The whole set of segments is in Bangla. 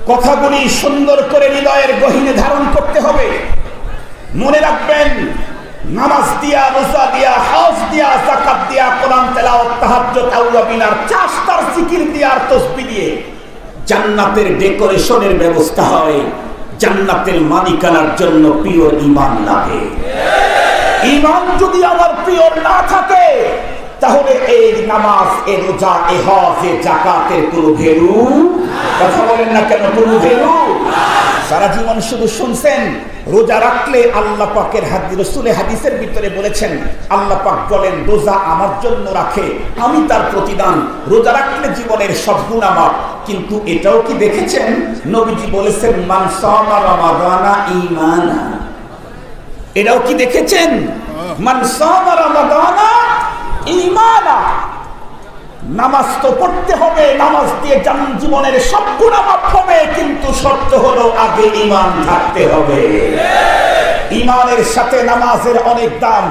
কথাগুলি সুন্দর করে হৃদয়ের গহীনে ধারণ করতে হবে। মনে রাখবেন, নামাজ দিয়া, রোজা দিয়া, হজ দিয়া, যাকাত দিয়া, কোরআন তেলাওয়াত, তাহাজ্জুদ, আউয়াবিনার, চাষতার জিকির দিয়া আর তাসবিহ দিয়ে জান্নাতের ডেকোরেশনের ব্যবস্থা হয়। জান্নাতের মালিকানার জন্য প্রিয় ঈমান লাগে। ঈমান যদি আমার প্রিয় না থাকে, তাহলে এই নামাজ, এই রোজা, এই হজ, এই যাকাতের কোনো ভ্যালু, কথা বলেন না কেন, কোনো ভ্যালু। সারা জীবন শুধু শুনছেন। রোজা রাখলে আল্লাহ পাকের রাসূলের হাদিসের ভিতরে বলেছেন, আল্লাহ পাক বলেন রোজা আমার জন্য রাখে, আমি তার প্রতিদান। রোজা রাখলে জীবনের সব গুনাহ মাফ। কিন্তু এটাও কি দেখেছেন, নবীজি বলেছেন মান সামা রমাদানা ঈমানা। এটাও কি দেখেছেন, মান সামা রমাদানা ঈমানা। নামাজ তো পড়তে হবে, নামাজ দিয়ে জীবনের সব গুনাহ মাফ হবে, কিন্তু শর্ত হলো আগে ঈমান থাকতে হবে। ঈমানের সাথে নামাজের অনেক দাম,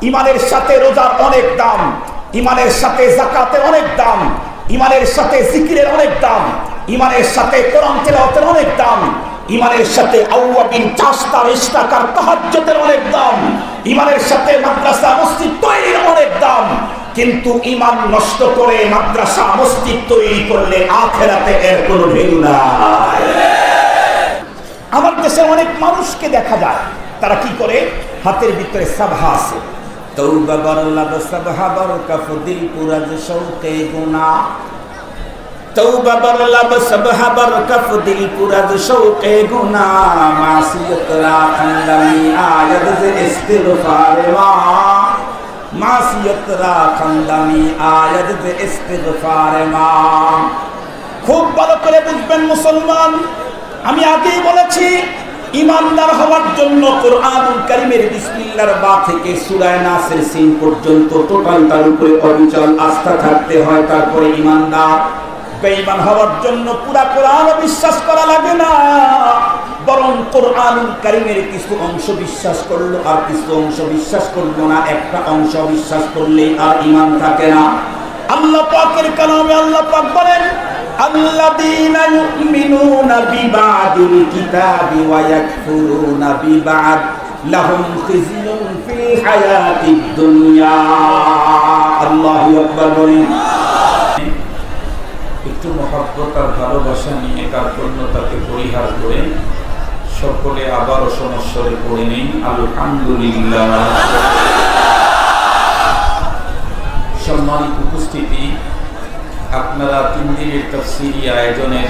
ঈমানের সাথে রোজার অনেক দাম, ঈমানের সাথে যাকাতের অনেক দাম, ঈমানের সাথে জিকিরের অনেক দাম, ঈমানের সাথে কোরআন তেলাওয়াতের অনেক দাম, ঈমানের সাথে আউয়াবিন, চাষতার, ইশরাকার, তাহাজ্জুদের অনেক দাম, ঈমানের সাথে মাদ্রাসা মসজিদ তৈরির অনেক দাম। কিন্তু ঈমান নষ্ট করে মাদ্রাসা মসজিদ তৈরি করলে আখিরাতে এর কোনো ভ্যালু নাই। আমার দেশে অনেক মানুষকে দেখা যায়, তারা কি করে, হাতের ভিতরে সাবহা আছে, তওবা বরলাদ সাবহা বরকাফ দিল পুরাজ শৌকে গুনাহ, তওবা বরলাদ সাবহা বরকাফ দিল পুরাজ শৌকে গুনাহ, মাসিয়ত রাখন্দামি আয়াত জে ইস্তিগফার মা, মাসিয়ত রাখন্দামি আয়াত জে ইস্তিগফার মা। খুব ভালো করে বুঝবেন মুসলমান, আমি আগেই বলেছি, ঈমানদার হওয়ার জন্য কোরআনুল কারীমের বিসমিল্লাহর বা থেকে সূরা নাসের সিন পর্যন্ত টোটাল তার উপরে অবিচল আস্থা থাকতে হয়, তারপরে ঈমানদার। বেঈমান হওয়ার জন্য পুরা কোরআন বিশ্বাস করা লাগে না, বরং কোরআনুল কারীমের কিছু অংশ বিশ্বাস করলো আর কিছু অংশ বিশ্বাস করলো না, একটা অংশ বিশ্বাস করলেই আর ঈমান থাকে না। আল্লাহ পাকের কালামে আল্লাহ পাক বলেন, আল্লাযীনা ইউমিনুনা বিবাদিল কিতাবি ওয়া ইয়াকফুরুনা বিবাদ লাহুম খিজয়ুন ফিল হায়াতিদ দুনিয়া। আল্লাহু আকবার বলেন। একটু মহব্বত আর ভালোবাসা নিয়ে কার্পণ্যতাকে পরিহার করে সকলে আবারও সমস্যারে পড়ে নেই আলহামদুলিল্লাহ। সম্মানিত উপস্থিতি, আপনারা 3 দিনের তাফসীরি আয়োজনের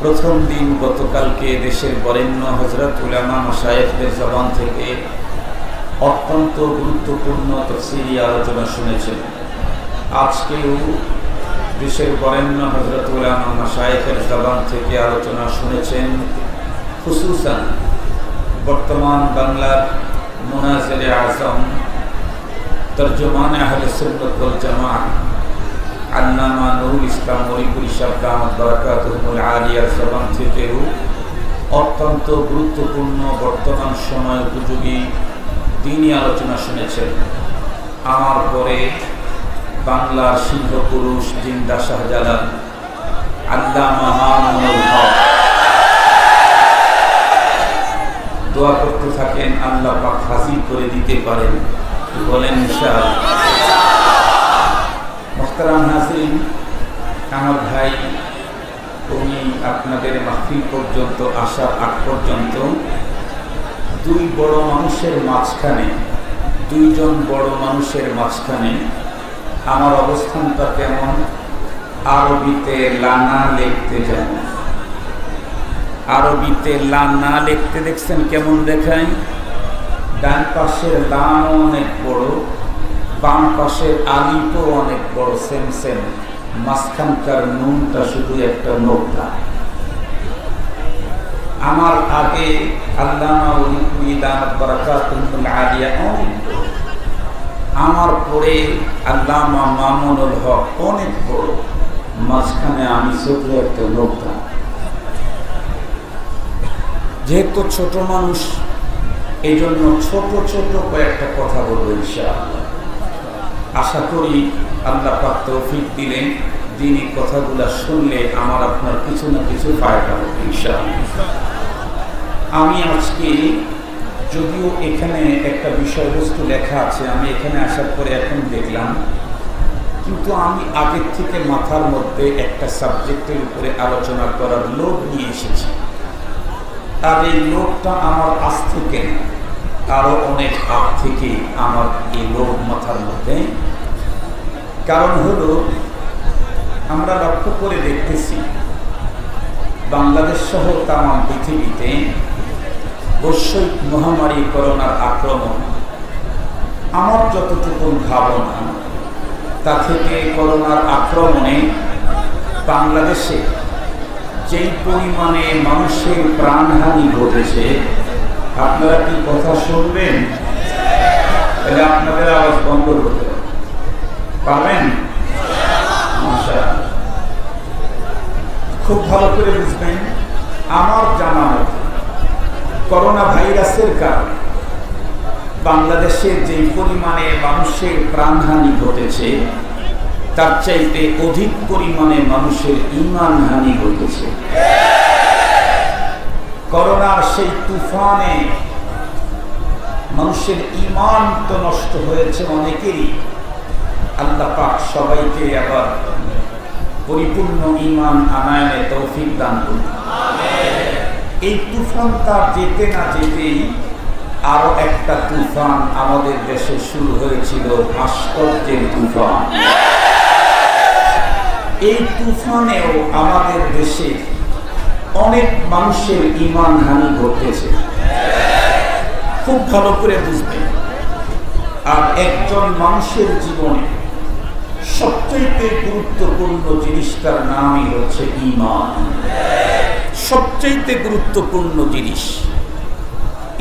প্রথম দিন গতকালকে দেশের বরেণ্য হযরত উলামা মাশায়েখদের জবান থেকে অত্যন্ত গুরুত্বপূর্ণ তাফসীরি আলোচনা শুনেছেন। আজকেও দেশের বরেণ্য হযরত উলামা মাশায়েখের জবান থেকে আলোচনা শুনেছেন, খুসুসান বর্তমান বাংলার মুনাজিরে আযম, তরজমানে আহলে সুন্নাত ওয়াল জামাআহ আল্লামা নুরুল ইসলাম মরিপুরি সাহেব দামাত বারাকাতুহুল আলিয়ার জবান থেকেও অত্যন্ত গুরুত্বপূর্ণ বর্তমান সময় উপযোগী দ্বীনি আলোচনা শুনেছেন। আমার পরে বাংলার সিংহ পুরুষ জিন্দা শাহজালাল আল্লামা মামুনুল হক দোয়া করতে থাকেন, আল্লাহ পাক হাজির করে দিতে পারেন, বলেন ইনশাআল্লাহ। মুহতারাম নাযিরিন, আমার ভাই উনি আপনাদের মাহফিল পর্যন্ত আসার আগ পর্যন্ত দুই বড় মানুষের মাঝখানে, দুইজন বড় মানুষের মাঝখানে আমার অবস্থানটা কেমন, আরবিতে লানা লিখতে যেমন, আরবিতে লানা লিখতে দেখছেন কেমন দেখায়, ডান পাশের লাম অনেক বড়, বাম পাশের আলিফও অনেক বড়, সেম সেম, মাঝখানকার নুনটা শুধু একটা নোকতা। আমার আগে আল্লামা ওলিপুরি দামাত বারাকাতুহুল আলিয়া অনেক বড়, আমার পরে আল্লামা মামুনুল হক অনেক বড়, মাঝখানে আমি শুধু একটা নোকতা। যেহেতু ছোট মানুষ, এই জন্য ছোট ছোট কয়েকটা কথা বলবো ইনশাআল্লাহ। আশা করি আল্লাহ পাক তৌফিক দিলেন দিনই কথাগুলো শুনলে আমার আপনার কিছু না কিছু ফায়দা হবে ইনশাআল্লাহ। আমি আজকে যদিও এখানে একটা বিষয়বস্তু লেখা আছে, আমি এখানে আসার পরে এখন দেখলাম, কিন্তু আমি আগের থেকে মাথার মধ্যে একটা সাবজেক্টের উপরে আলোচনা করার লোভ নিয়ে এসেছি। আর এই লোভটা আমার আজ থেকে আরো অনেক আগ থেকে আমার এই লোভ মাথার মধ্যে। কারণ হলো আমরা লক্ষ্য করে দেখতেছি বাংলাদেশ সহ তাম পৃথিবীতে বৈশ্বিক মহামারী করোনার আক্রমণ, আমার যতটুকু ধারণা তা থেকে করোনার আক্রমণে বাংলাদেশে যেই পরিমাণে মানুষের প্রাণহানি ঘটেছে, আপনারা কি কথা শুনবেন? তাহলে আপনাদের আওয়াজ বন্ধ করতে পারবেন? খুব ভালো করে বুঝবেন, আমার জানা মতে করোনা ভাইরাসের কারণে বাংলাদেশে যে পরিমাণে মানুষের প্রাণহানি ঘটেছে তার চাইতে অধিক পরিমাণে মানুষের ঈমান হানি ঘটেছে। করোনার সেই তুফানে মানুষের ঈমান তো নষ্ট হয়েছে অনেকেরই, আল্লাহ পাক সবাইকে আবার পরিপূর্ণ ঈমান আনায়নে তৌফিক দান করুন। এই তুফানটা যেতে না যেতেই আরো একটা তুফান আমাদের দেশে শুরু হয়েছিল, ভাস্কর্যের তুফান। এই তুফানেও আমাদের দেশে অনেক মানুষের ঈমান হানি ঘটেছে, খুব ভালো করে বুঝবেন। আর একজন মানুষের জীবনে সবচেয়ে গুরুত্বপূর্ণ জিনিসটার নামই হচ্ছে ঈমান। সবচেয়ে গুরুত্বপূর্ণ জিনিস।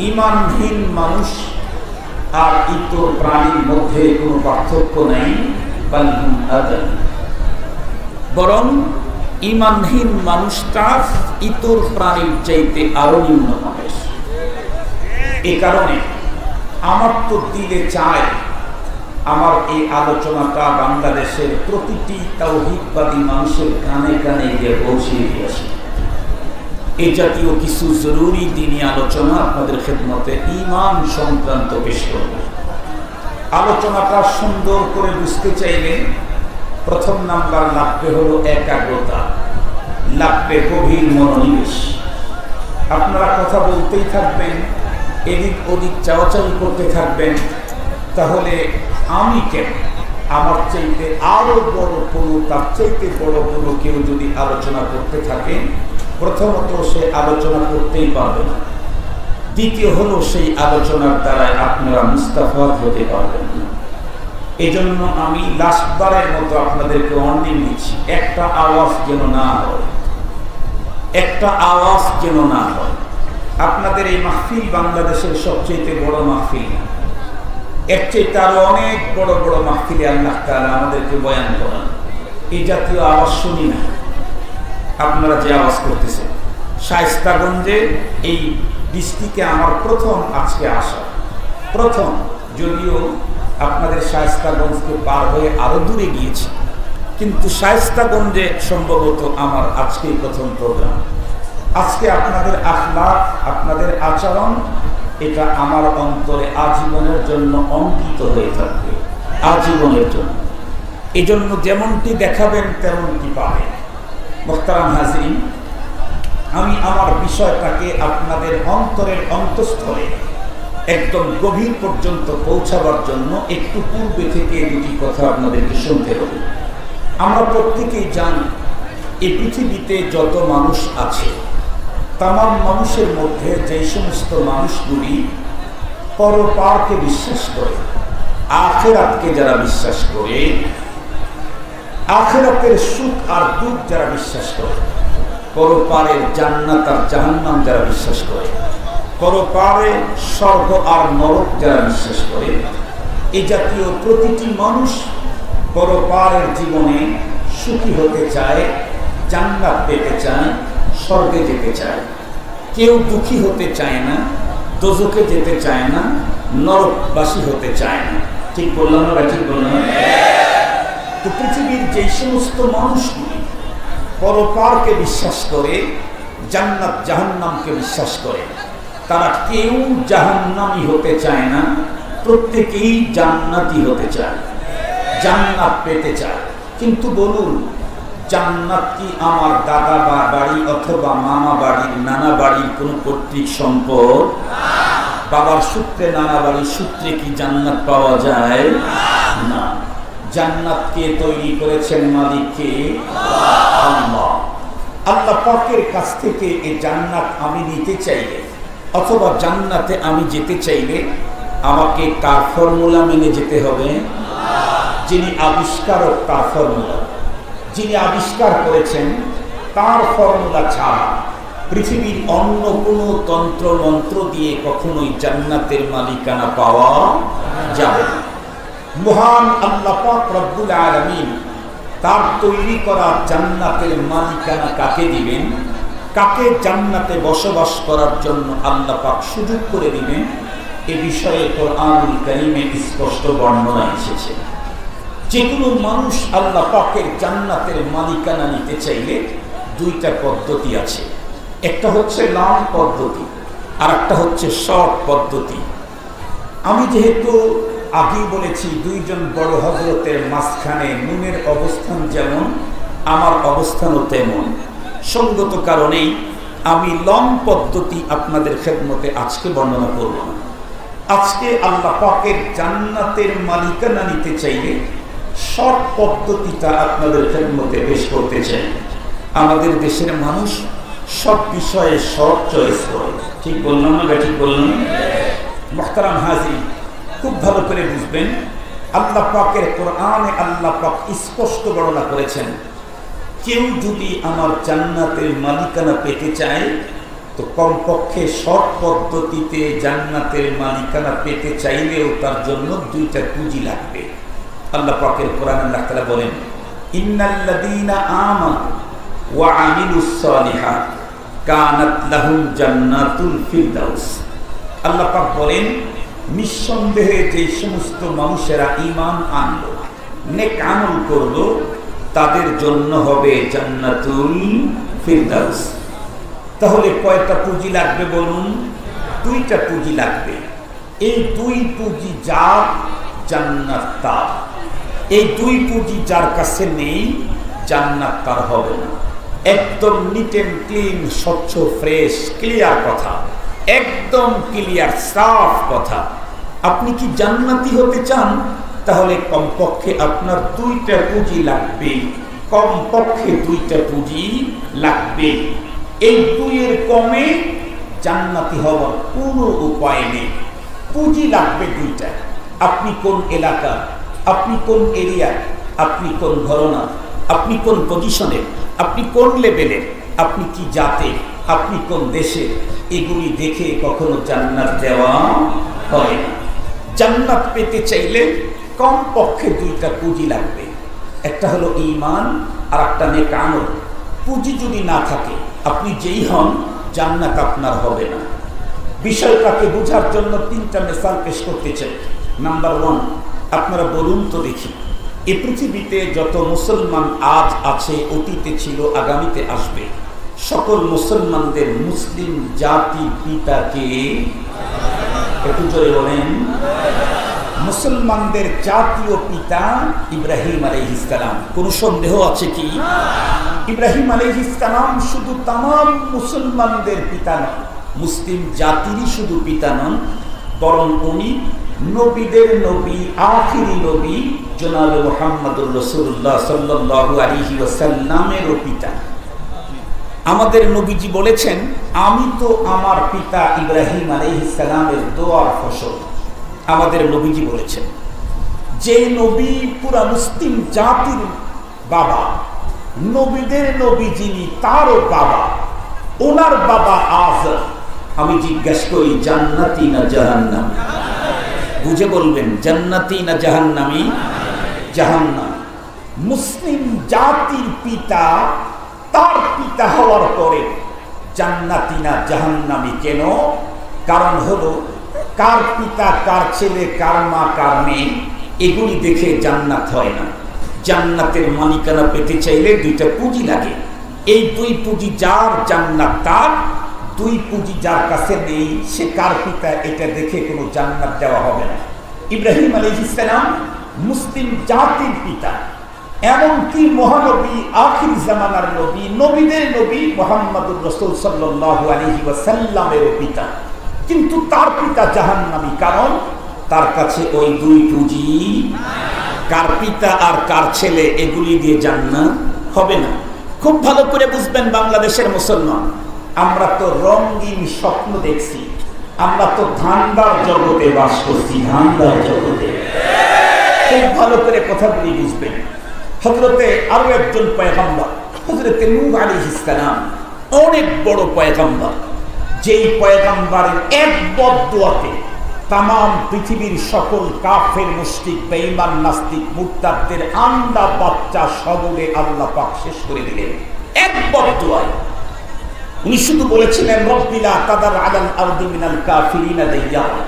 ঈমানহীন মানুষ আর ইতর প্রাণীর মধ্যে কোনো পার্থক্য নেই, বরং ঈমানহীন মানুষটা ইতর প্রাণীর চাইতে আরো নিম্ন মানুষ। এ কারণে আমার তো দিলে চায় আমার এই আলোচনাটা বাংলাদেশের প্রতিটি তাওহীদবাদী মানুষের কানে কানে গিয়ে পৌঁছিয়ে দিয়েছে। এই জাতীয় কিছু জরুরি দিনী আলোচনা আপনাদের খেদমতে ঈমান সংক্রান্ত পেশ করব। আলোচনাটা সুন্দর করে বুঝতে চাইলে প্রথম নাম্বার লাগবে হলো একাগ্রতা, লাগবে গভীর মনোনিবেশ। আপনারা কথা বলতেই থাকবেন, এদিক ওদিক চাওয়াচাওয়ি করতে থাকবেন, তাহলে আমি কেন, আমার চাইতে আরো বড় কোনো, তার চাইতে বড় কোনো কেউ যদি আলোচনা করতে থাকে, প্রথমত সে আলোচনা করতেই পারবে না, দ্বিতীয় হলো সেই আলোচনার দ্বারাই আপনারা মুস্তাফাদ হতে পারবেন না। এই জন্য আমি লাস্টবারের মতো আপনাদেরকে ওয়ার্নিং দিচ্ছি, একটা আওয়াজ যেন না হয়, একটা আওয়াজ যেন না হয়। আপনাদের এই মাহফিল বাংলাদেশের সবচেয়ে বড় মাহফিল, এর চাইতে আরো অনেক বড় বড় মাহফিলে আল্লাহ তাআলা আমাদেরকে বয়ান করান। এই জাতীয় আওয়াজ শুনি না। আপনারা যে আওয়াজ করতেছেন, শায়েস্তাগঞ্জে এই ডিস্ট্রিক্টে আমার প্রথম আজকে আসা, প্রথম, যদিও আপনাদের শায়েস্তাগঞ্জকে পার হয়ে আরো দূরে গিয়েছি, কিন্তু শায়েস্তাগঞ্জে সম্ভবত আমার আজকেই প্রথম প্রোগ্রাম। আজকে আপনাদের আখলাক, আপনাদের আচরণ, এটা আমার অন্তরে আজীবনের জন্য অঙ্কিত হয়ে থাকবে, আজীবনের জন্য। এই জন্য যেমনটি দেখাবেন তেমনটি পাবেন। মুহতারাম হাজিরিন, আমি আমার বিষয়টাকে আপনাদের অন্তরের অন্তঃস্থলে একদম গভীর পর্যন্ত পৌঁছাবার জন্য একটু পূর্বে থেকে দুটি কথা আপনাদেরকে শুনতে হবে। আমরা প্রত্যেকেই জানি এই পৃথিবীতে যত মানুষ আছে, তামাম মানুষের মধ্যে যে সমস্ত মানুষগুলি পরপারকে বিশ্বাস করে, আখিরাতকে যারা বিশ্বাস করে, আখিরাতের সুখ আর দুঃখ যারা বিশ্বাস করে, পরপারের জান্নাত আর জাহান্নাম যারা বিশ্বাস করে, পরপারে স্বর্গ আর নরক যারা বিশ্বাস করে, এই জাতীয় প্রতিটি মানুষ পরপারের জীবনে সুখী হতে চায়, জান্নাত পেতে চায়, স্বর্গে যেতে চায়। কেউ দুঃখী হতে চায় না, দোজখে যেতে চায় না, নরকবাসী হতে চায় না। ঠিক বললাম না? ঠিক বললাম? তো পৃথিবীর যে সমস্ত মানুষগুলি পরপারকে বিশ্বাস করে, জান্নাত জাহান্নামকে বিশ্বাস করে, তারা কেউ জাহান্নামী হতে চায় না, প্রত্যেকেই জান্নাতি হতে চায়, জান্নাত পেতে চায়। কিন্তু বলুন, জান্নাত কি আমার দাদা বাড়ি অথবা মামা বাড়ির, নানা বাড়ির কোনো কর্তৃক সম্পদ? বাবার সূত্রে, নানা বাড়ির সূত্রে কি জান্নাত পাওয়া যায়? না। জান্নাত কে তৈরি করেছেন? মালিককে আল্লাহ। আল্লাহ পাকের কাছ থেকে এই জান্নাত আমি নিতে চাইলে অথবা জান্নাতে আমি যেতে চাইলে আমাকে কার ফর্মুলা মেনে যেতে হবে? যিনি আবিষ্কারক তার ফর্মুলা, যিনি আবিষ্কার করেছেন তার ফর্মুলা ছাড়া পৃথিবীর অন্য কোনো তন্ত্র মন্ত্র দিয়ে কখনোই জান্নাতের মালিকানা পাওয়া যাবে না। মহান আল্লাহ পাক রব্বুল আলামিন তার তৈরি করা জান্নাতের মালিকানা কাকে দিবেন, কাকে জান্নাতে বসবাস করার জন্য আল্লাহ পাক সুযোগ করে দিবেন, এ বিষয়ে কোরআনুল কারীমে স্পষ্ট বর্ণনা এসেছে। যে কোনো মানুষ আল্লাহ পাকের জান্নাতের মালিকানা নিতে চাইলে দুইটা পদ্ধতি আছে। একটা হচ্ছে লং পদ্ধতি, আর একটা হচ্ছে শর্ট পদ্ধতি। আমি যেহেতু আগেই বলেছি, দুইজন বড় হযরতের মাঝখানে নুনের অবস্থান যেমন, আমার অবস্থানও তেমন, সঙ্গত কারণেই আমি লং পদ্ধতি আপনাদের খেদমতে আজকে বর্ণনা করব না। আজকে আল্লাহ পাকের জান্নাতের মালিকানা নিতে চাইলে শর্ট পদ্ধতিটা আপনাদের খেদমতে পেশ করতে চাই। আমাদের দেশের মানুষ সব বিষয়ে শর্ট চয়েস করে, ঠিক বললাম না? ঠিক বললাম। মুহতারাম হাজির, খুব ভালো করে বুঝবেন, আল্লাহ পাকের কোরআনে আল্লাহ পাক স্পষ্ট বর্ণনা করেছেন, কেউ যদি আমার জান্নাতের মালিকানা পেতে চায় তো কমপক্ষে শর্ট পদ্ধতিতে জান্নাতের মালিকানা পেতে চাইলেও তার জন্য দুইটা পুঁজি লাগবে। আল্লাহ পাকের কোরআনে আল্লাহ তাআলা বলেন, ইন্নাল্লাযীনা আমানু ওয়া আমিলুস সালিহাত কানাত লাহুম জান্নাতুল ফিরদাউস। আল্লাহ পাক বলেন, নিঃসন্দেহে যে সমস্ত মানুষেরা ঈমান আনলো, নেক আমল করলো, তাদের জন্য হবে জান্নাতুল ফিরদাউস। তাহলে কয়টা পুঁজি লাগবে বলুন? দুইটা পুঁজি লাগবে। এই দুই পুঁজি যার, জান্নাত তার। এই দুই পুঁজি যার কাছে নেই, জান্নাত তার হবে না। একদম নিট এন্ড ক্লিন, স্বচ্ছ, ফ্রেশ, ক্লিয়ার কথা, একদম ক্লিয়ার সাফ কথা। আপনি কি জান্নাতি হতে চান? তাহলে কমপক্ষে আপনার দুইটা পুঁজি লাগবে, কমপক্ষে দুইটা পুঁজি লাগবে। এই দুইয়ের কমে জান্নাতি হওয়ার কোনো উপায় নেই। পুঁজি লাগবে দুইটা। আপনি কোন এলাকা, আপনি কোন এরিয়া, আপনি কোন ঘরানা, আপনি কোন পজিশনে, আপনি কোন লেভেলে, আপনি কি জাতে, আপনি কোন দেশে, এগুলি দেখে কখনো জান্নাত দেওয়া হয় না। জান্নাত পেতে চাইলে কমপক্ষে দুইটা পুঁজি লাগবে। একটা হলো ঈমান, আর একটা নেক আমল। পুঁজি যদি না থাকে, আপনি যেই হন, জান্নাত আপনার হবে না। বিষয়টাকে বোঝার জন্য তিনটা মিসাল পেশ করতে চাই। নাম্বার 1, আপনারা বলুন তো দেখি, এই পৃথিবীতে যত মুসলমান আজ আছে, অতীতে ছিল, আগামীতে আসবে, সকল মুসলমানদের মুসলিম জাতির পিতাকে একটু জোরে বলেন। মুসলমানদের জাতীয় পিতা ইব্রাহিম আলাইহিস সালাম। কোন সন্দেহ আছে কি? ইব্রাহিম আলাইহিস সালাম শুধু তামাম মুসলমানদের পিতা নন, মুসলিম জাতিরই শুধু পিতা নন, বরং উনি নবীদের নবী, আখিরি নবী জনাবে মুহাম্মদুর রাসূলুল্লাহ সাল্লাল্লাহু আলাইহি ওয়াসাল্লামেরও পিতা। আমাদের নবীজি বলেছেন, আমি তো আমার পিতা ইব্রাহিম আলাইহিস সালামের দোয়ার ফসল। আমাদের নবীজি বলেছেন, যে নবী পুরা মুসলিম জাতির বাবা, নবীদের নবী যিনি, তারও বাবা, ওনার বাবা আজর। আমি জিজ্ঞাসা করি, জান্নাতি না জাহান্নামী? বুঝে বলবেন, জান্নাতি না জাহান্নামী? জাহান্নাম। মুসলিম জাতির পিতা, তার পিতা হওয়ার পরে জান্নাতি না জাহান্নামী কেন? কারণ হলো, কার পিতা, কার ছেলে, কার মা, কার মেয়ে, এগুলি দেখে জান্নাত হয় না। জান্নাতের মালিকানা পেতে চাইলে দুইটা পুঁজি লাগে। এই দুই পুঁজি যার জান্নাত তার, দুই পুঁজি যার কাছে নেই সে কার পিতা এটা দেখে কোনো জান্নাত দেওয়া হবে না। ইব্রাহিম আলাইহিস সালাম মুসলিম জাতির পিতা, এমনকি মহানবী আখির জামানার নবী, নবীদের নবী মুহাম্মদুর রাসূল সাল্লাল্লাহু আলাইহি ওয়াসাল্লামের পিতা, কিন্তু তার পিতা জাহান্নামী। কারণ তার কাছে ওই দুই পুঁজি, কার পিতা আর কার ছেলে, এগুলি দিয়ে জান্নাত হবে না। খুব ভালো করে বুঝবেন বাংলাদেশের মুসলমান, আমরা তো রঙিন স্বপ্ন দেখছি, আমরা তো ধান্দার জগতে বাস করছি, ধান্দার জগতে। খুব ভালো করে কথাগুলি বুঝবেন। হযরতে আরো একজন পয়গম্বর, হযরতে নূহ আলাইহিস সালাম, অনেক বড় পয়গম্বর, যেই পয়গম্বরের এক বদদুয়াতে তাম পৃথিবীর সকল কাফের, মুশরিক, বেঈমান, নাস্তিক, মুরতাদদের আন্ডা বাচ্চা সবলে আল্লাহ পাক শেষ করে দিলেন এক বদদুয়ায়। উনি শুধু বলেছিলেন, রব্বি লা তাদার আলাল আরদি মিনাল কাফিরিনা দাইয়ারা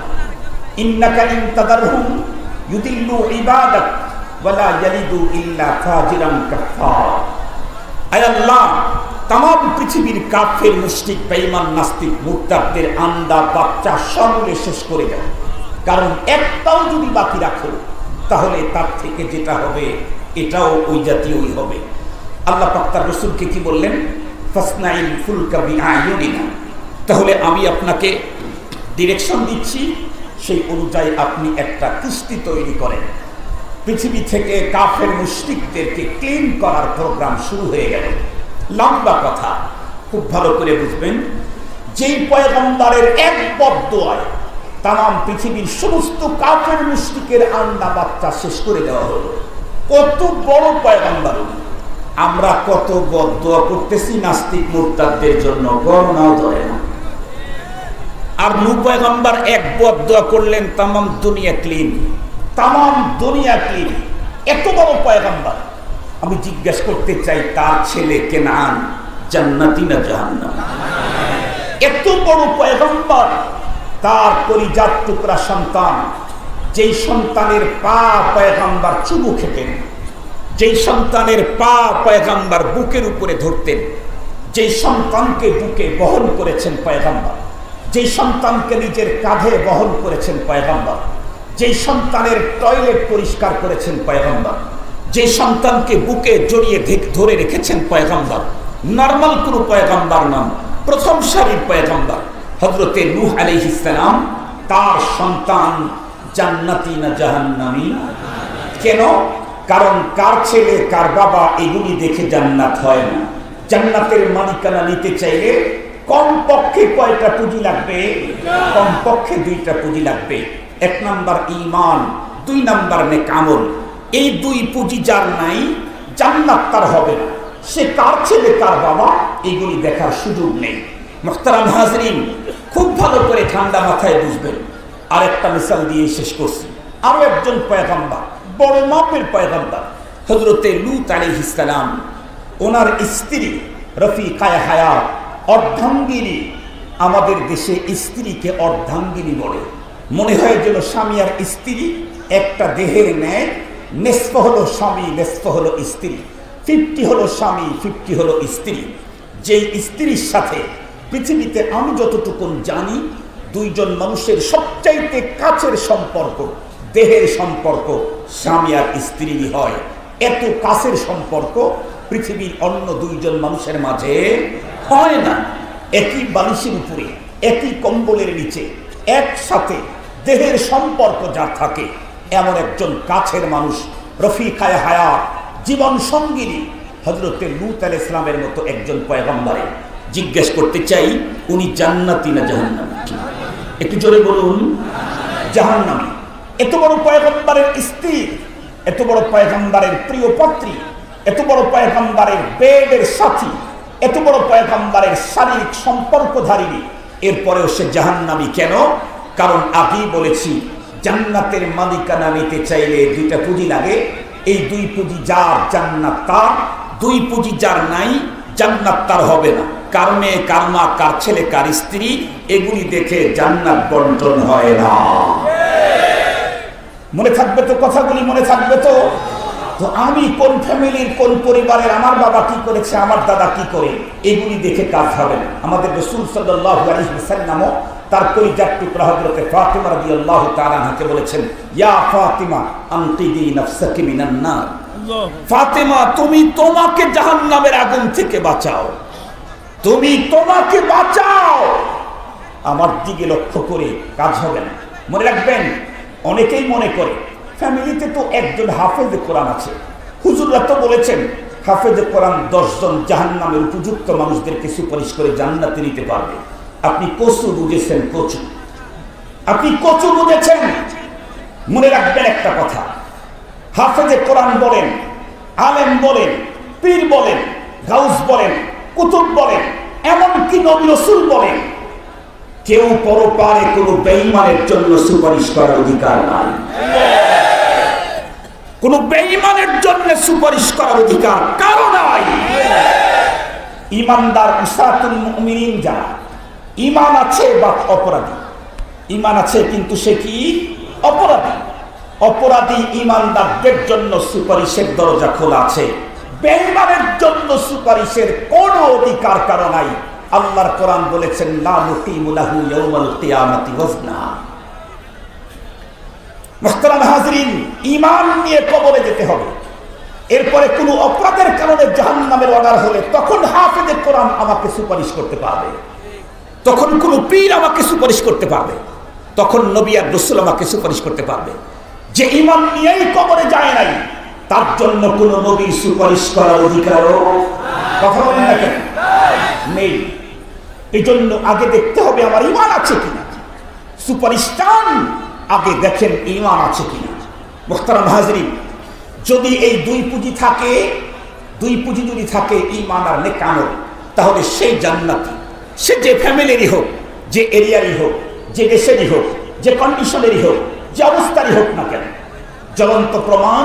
ইন্নাকা ইন তাদারহুম ইউদিল্লু ইবাদাক ওয়া লা ইয়ালিদু ইল্লা ফাজিরান কাফফার। আয় আল্লাহ, তাম পৃথিবীর কাফের, মুশরিক, বেঈমান, নাস্তিক, মুরতাদদের আন্ডা বাচ্চা সবলে শেষ করে দাও, কারণ একটাও যদি বাকি রাখো তাহলে তার থেকে যেটা হবে এটাও ওই জাতীয়ই হবে। আল্লাহ পাক তার রাসূলকে কি বললেন? ফাসনাইল ফুলকা বিআয়ুনিনা। তাহলে আমি আপনাকে ডিরেকশন দিচ্ছি, সেই অনুযায়ী আপনি একটা কিস্তি তৈরি করেন। পৃথিবী থেকে কাফের, মুশরিকদেরকে ক্লিন করার প্রোগ্রাম শুরু হয়ে গেল। লম্বা কথা, খুব ভালো করে বুঝবেন। যেই পয়গম্বরের এক বদদুয়ায় তাম পৃথিবীর সমস্ত কাফের, মুশরিকের আন্ডা বাচ্চা শেষ করে দেওয়া হলো। কত বড় পয়গম্বর! আমরা কত বদদুয়া করতেছি নাস্তিক, মুরতাদদের জন্য, গণনাও ধরে না। আর নূহ পয়গম্বর এক বদদুয়া করলেন, তাম দুনিয়া ক্লিন, তাম দুনিয়া ক্লিন। এত বড় পয়গম্বর, আমি জিজ্ঞেস করতে চাই, তার ছেলে কেনান জান্নাতি না জাহান্নামী? এত বড় পয়গম্বর, তার কলিজার টুকরা সন্তান, যেই সন্তানের পা পয়গম্বর চুমু খেতেন, যেই সন্তানের পা পয়গম্বর বুকের উপরে ধরতেন, যেই সন্তানকে বুকে বহন করেছেন পয়গম্বর, যেই সন্তানকে নিজের কাঁধে বহন করেছেন পয়গম্বর, যেই সন্তানের টয়লেট পরিষ্কার করেছেন পয়গম্বর, যে সন্তানকে বুকে জড়িয়ে ধরে রেখেছেন পয়গম্বর, নরমাল কোনো পয়গম্বর নন, প্রথম সারির পয়গম্বর হযরতে নূহ আলাইহিস সালাম। তার সন্তান জান্নাতি না জাহান্নামী? কেন? কারণ কার ছেলে কার বাবা এগুলি দেখে জান্নাত হয় না। জান্নাতের মালিকানা নিতে চাইলে কমপক্ষে কয়টা পুঁজি লাগবে? কমপক্ষে দুইটা পুঁজি লাগবে। এক নাম্বার ঈমান, দুই নাম্বার নেক আমল। এই দুই পুঁজি যার নাই, জান্নাত তার হবে না। সে কার ছেলে কার বাবা এগুলি দেখার সুযোগ নেই। মুহতারাম হাজরিন, খুব ভালো করে ঠান্ডা মাথায় বুঝবেন। আরেকটা মিসাল দিয়ে শেষ করছি। আরো একজন পয়গম্বর, বড় মাপের পয়গম্বর, হযরতে লূত আলাইহিস সালাম। ওনার স্ত্রী রফিকায়ে হায়াত, অর্ধাঙ্গিনী। আমাদের দেশে স্ত্রীকে অর্ধাঙ্গিনী বলে, মনে হয় যেন স্বামী আর স্ত্রী একটা দেহের ন্যায়। নিসফ হলো স্বামী, নিসফ হলো স্ত্রী, 50 হলো স্বামী, 50 হলো স্ত্রী। যেই স্ত্রীর সাথে পৃথিবীতে আমি যতটুকু জানি, দুইজন মানুষের সবচাইতে কাছের সম্পর্ক, দেহের সম্পর্ক স্বামী আর স্ত্রীর হয়। এত কাছের সম্পর্ক পৃথিবীর অন্য দুইজন মানুষের মাঝে হয় না। একই বালিশের উপরে, একই কম্বলের নিচে একসাথে দেহের সম্পর্ক যার থাকে, এমন একজন কাছের মানুষ, রফিকায়ে হায়াত, জীবন সঙ্গিনী হযরতে লূত আলাইহিস সালামের মতো একজন পয়গম্বরে। জিজ্ঞেস করতে চাই, উনি জান্নাতি না জাহান্নামী? একটু জোরে বলুন। জাহান্নামী। এত বড় পয়গম্বরের স্ত্রী, এত বড় পয়গম্বরের প্রিয় পত্রী, এত বড় পয়গম্বরের বেডের সাথী, এত বড় পয়গম্বরের শারীরিক সম্পর্কধারিণী, এরপরেও সে জাহান্নামী কেন? কারণ আগেই বলেছি, জান্নাতের মালিকানা নিতে চাইলে দুইটা পুঁজি লাগে। এই দুই পুঁজি যার, জান্নাত তার। দুই পুঁজি যার নাই, জান্নাত তার হবে না। কার মেয়ে কার মা, কার ছেলে কার স্ত্রী, এগুলি দেখে জান্নাত বন্টন হয় না। মনে থাকবে তো কথাগুলি? মনে থাকবে তো? তো আমি কোন ফ্যামিলির কোন পরিবারের, আমার বাবা কি করেছে, আমার দাদা কি করে, এগুলি দেখে কাজ হবে না। আমাদের রাসূল সাল্লাল্লাহু আলাইহি ওয়াসাল্লামও তার কলিজার টুকরা হযরতে ফাতিমা রাদিয়াল্লাহু তাআলা আনহাকে বলেছেন, ইয়া ফাতিমা আনকিদি নাফসাকি মিনান নার, ফাতিমা তুমি তোমাকে জাহান্নামের আগুন থেকে বাঁচাও, তুমি তোমাকে বাঁচাও। আমার দিকে লক্ষ্য করে কাজ হবে না। মনে রাখবেন, অনেকেই মনে করে ফ্যামিলিতে তো একজন হাফেজে কোরআন আছে। হুজুররা তো বলেছেন হাফেজে কোরআন 10 জন জাহান্নামের উপযুক্ত মানুষদেরকে সুপারিশ করে জান্নাতে নিতে পারবে। আপনি কচু বুঝেছেন, কচু, আপনি কচু বুঝেছেন। মনে রাখবেন একটা কথা, হাফেজে কোরআন বলেন, আলেম বলেন, পীর বলেন, গাউস বলেন, কুতুব বলেন, এমনকি নবী রাসূল বলেন, কেউ পরপারে কোনো বেঈমানের জন্য সুপারিশ করার অধিকার নাই। কোন বেঈমানের জন্য সুপারিশ করার অধিকার কারো নাই। ঈমানদার উসাতুল মুমিনিন যারা, ঈমান আছে বা অপরাধী, ঈমান আছে কিন্তু সে কি অপরাধী। অপরাধী ঈমানদারদের জন্য সুপারিশের দরজা খোলা আছে, বেঈমানের জন্য সুপারিশের কোনো অধিকার কারো নাই। আল্লাহর কোরআন বলেছেন, লা নুকিমু লাহু ইয়াউমাল কিয়ামাতি ওয়াজনা। মুহতারাম হাজরিন, ঈমান নিয়ে কবরে যেতে হবে। এরপরে কোনো অপরাধের কারণে জাহান্নামের অর্ডার হলে তখন হাফেজে কোরআন আমাকে সুপারিশ করতে পারবে, তখন কোনো পীর আমাকে সুপারিশ করতে পারবে, তখন নবী আর রাসূল আমাকে সুপারিশ করতে পারবে। যে ঈমান নিয়েই কবরে যায় নাই, তার জন্য কোনো নবীর সুপারিশ করার অধিকারও কথা বলেন না কেন নেই। এই জন্য আগে দেখতে হবে আমার ঈমান আছে কিনা। সুপারিশ চান, আগে দেখেন ঈমান আছে কিনা। মুহতারাম হাজরিন, যদি এই দুই পুঁজি থাকে, দুই পুঁজি যদি থাকে, ঈমান আর নেক আমল, তাহলে সেই জান্নাতি, সে যে ফ্যামিলিরই হোক, যে এরিয়ারই হোক, যে দেশেরই হোক, যে কন্ডিশনেরই হোক, যে অবস্থারই হোক না কেন। জ্বলন্ত প্রমাণ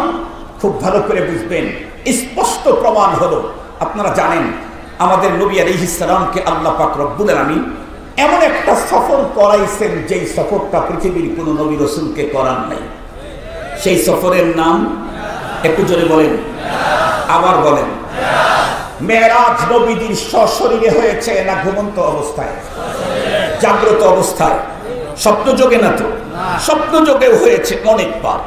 খুব ভালো করে বুঝবেন, স্পষ্ট প্রমাণ হলো, আপনারা জানেন আমাদের নবী আলাইহিস সালামকে আল্লাহ পাক রব্বুল আলামিন এমন একটা সফর করাইছেন, যেই সফরটা পৃথিবীর কোনো নবী রাসূলকে করান নাই। সেই সফরের নাম একটু জোরে বলেন, আবার বলেন। মেরাজ নবীর সশরীরে হয়েছে না ঘুমন্ত অবস্থায়? জাগ্রত অবস্থায়, স্বপ্নযোগে না তো? স্বপ্নযোগেও হয়েছে অনেকবার,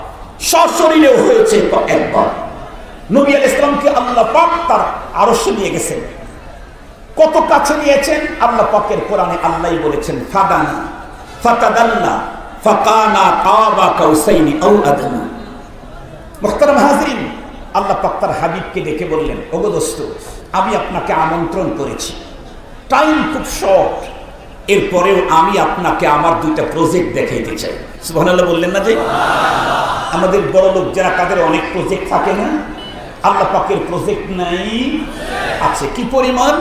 সশরীরেও হয়েছে একবার। নবী আলাইহিস সালামকে আল্লাহ পাক তার আরশে নিয়ে গেছেন। কত কাছে নিয়েছেন? আল্লাহ পাকের কোরআনে আল্লাহই বলেছেন, ফাদানা ফাতাদাল্লা ফাকানা কাবা কাউসাইনি আও আদনা। মুহতারাম হাজরিন, আল্লাহ পাক তার হাবিবকে ডেকে বললেন, ওগো দোস্ত, আমি আপনাকে আমন্ত্রণ করেছি, টাইম খুব শর্ট, এরপরেও আমি আপনাকে আমার দুইটা প্রজেক্ট দেখাইতে চাই। সুবহানাল্লাহ বললেন না? যে আমাদের বড় লোক যারা, তাদের অনেক প্রজেক্ট থাকে না? আল্লাহ পাকের প্রজেক্ট নাই, আছে। কি পরিমাণ